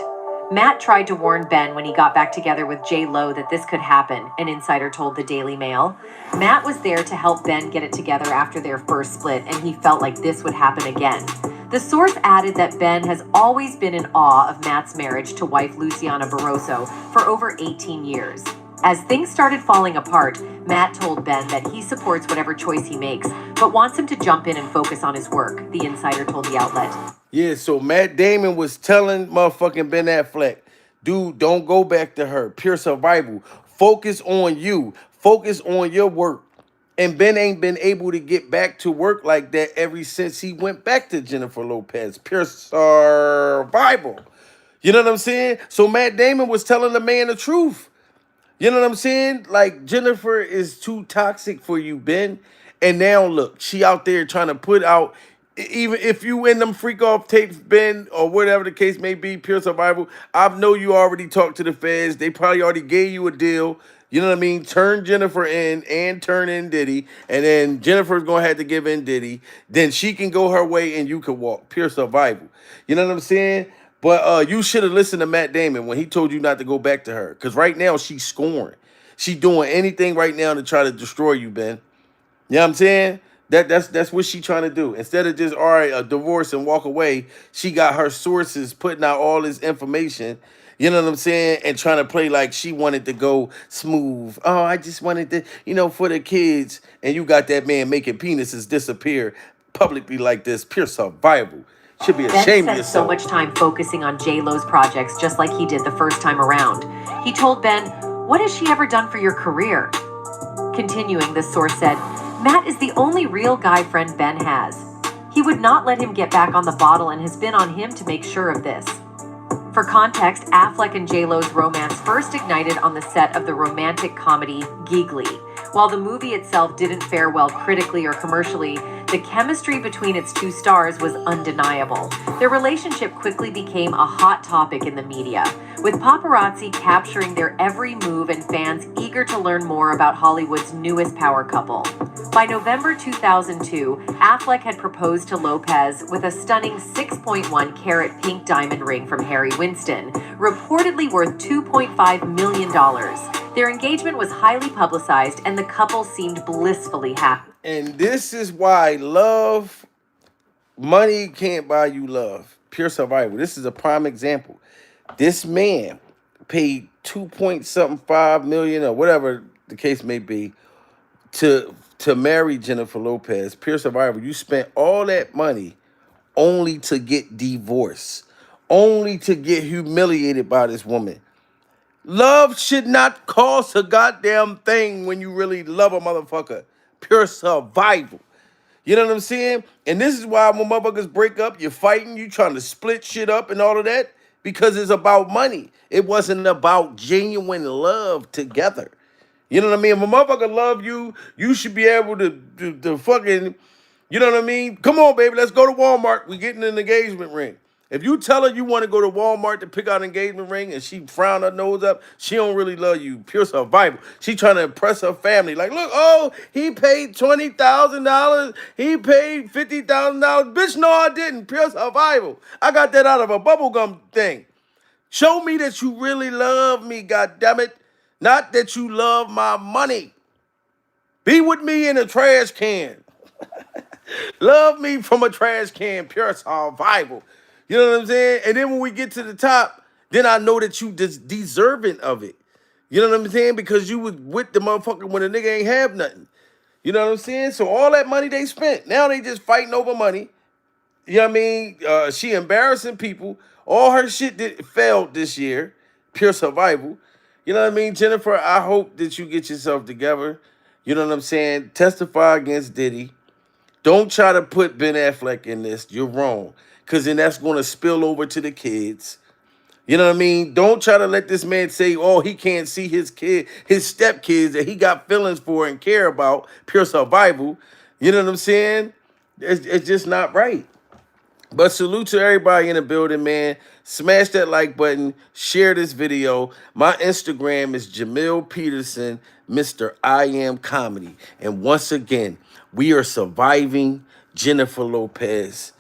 Matt tried to warn Ben when he got back together with J-Lo that this could happen, an insider told the Daily Mail. Matt was there to help Ben get it together after their first split, and he felt like this would happen again. The source added that Ben has always been in awe of Matt's marriage to wife Luciana Barroso for over 18 years. As things started falling apart, Matt told Ben that he supports whatever choice he makes, but wants him to jump in and focus on his work, the insider told the outlet. Yeah, so Matt Damon was telling motherfucking Ben Affleck, dude, don't go back to her. Pure survival. Focus on you. Focus on your work. And Ben ain't been able to get back to work like that ever since he went back to Jennifer Lopez. Pure survival. You know what I'm saying? So Matt Damon was telling the man the truth. You know what I'm saying? Like, Jennifer is too toxic for you, Ben. And now, look, she out there trying to put out, even if you in them freak off tapes, Ben, or whatever the case may be, pure survival, I know you already talked to the feds. They probably already gave you a deal. You know what I mean? Turn Jennifer in and turn in Diddy. And then Jennifer's going to have to give in Diddy. Then she can go her way and you can walk. Pure survival. You know what I'm saying? But you should have listened to Matt Damon when he told you not to go back to her. Because right now, she's scoring. She's doing anything right now to try to destroy you, Ben. You know what I'm saying? That's what she's trying to do. Instead of just, all right, a divorce and walk away, she got her sources putting out all this information. You know what I'm saying? And trying to play like she wanted to go smooth. Oh, I just wanted to, for the kids. And you got that man making penises disappear publicly like this. Pure survival. Should be ashamed of Ben spent yourself. so much time focusing on J-Lo's projects just like he did the first time around. He told Ben, "What has she ever done for your career?" Continuing, the source said, "Matt is the only real guy friend Ben has. He would not let him get back on the bottle and has been on him to make sure of this." For context, Affleck and J-Lo's romance first ignited on the set of the romantic comedy Giggly. While the movie itself didn't fare well critically or commercially, the chemistry between its two stars was undeniable. Their relationship quickly became a hot topic in the media, with paparazzi capturing their every move and fans eager to learn more about Hollywood's newest power couple. By November 2002, Affleck had proposed to Lopez with a stunning 6.1 carat pink diamond ring from Harry Winston, reportedly worth $2.5 million. Their engagement was highly publicized and the couple seemed blissfully happy. And this is why money can't buy you love. Pure survival. This is a prime example. This man paid 2.75 million or whatever the case may be to marry Jennifer Lopez, pure survival. You spent all that money only to get divorced, only to get humiliated by this woman. Love should not cost a goddamn thing when you really love a motherfucker. Pure survival. You know what I'm saying? And this is why when motherfuckers break up, you're fighting, you trying to split shit up and all of that, because it's about money. It wasn't about genuine love together. You know what I mean? If a motherfucker love you, you should be able to fucking, you know what I mean? Come on, baby, let's go to Walmart. We getting an engagement ring. If you tell her you want to go to Walmart to pick out an engagement ring and she frown her nose up, she don't really love you. Pure survival. She trying to impress her family. Like, look, oh, he paid $20,000. He paid $50,000. Bitch, no, I didn't. Pure survival. I got that out of a bubblegum thing. Show me that you really love me, goddammit. Not that you love my money. Be with me in a trash can. Love me from a trash can, pure survival. You know what I'm saying? And then when we get to the top, then I know that you deserving of it. You know what I'm saying? Because you was with the motherfucker when the nigga ain't have nothing. You know what I'm saying? So all that money they spent, now they just fighting over money. You know what I mean? She embarrassing people. All her shit failed this year. Pure survival. You know what I mean? Jennifer, I hope that you get yourself together. You know what I'm saying? Testify against Diddy. Don't try to put Ben Affleck in this. You're wrong. Because then that's going to spill over to the kids. You know what I mean? Don't try to let this man say, oh, he can't see his stepkids that he got feelings for and care about. Pure survival. You know what I'm saying? It's just not right. But salute to everybody in the building, man. Smash that like button. Share this video. My Instagram is Jamil Peterson, Mr. I Am Comedy. And once again, we are surviving Jennifer Lopez.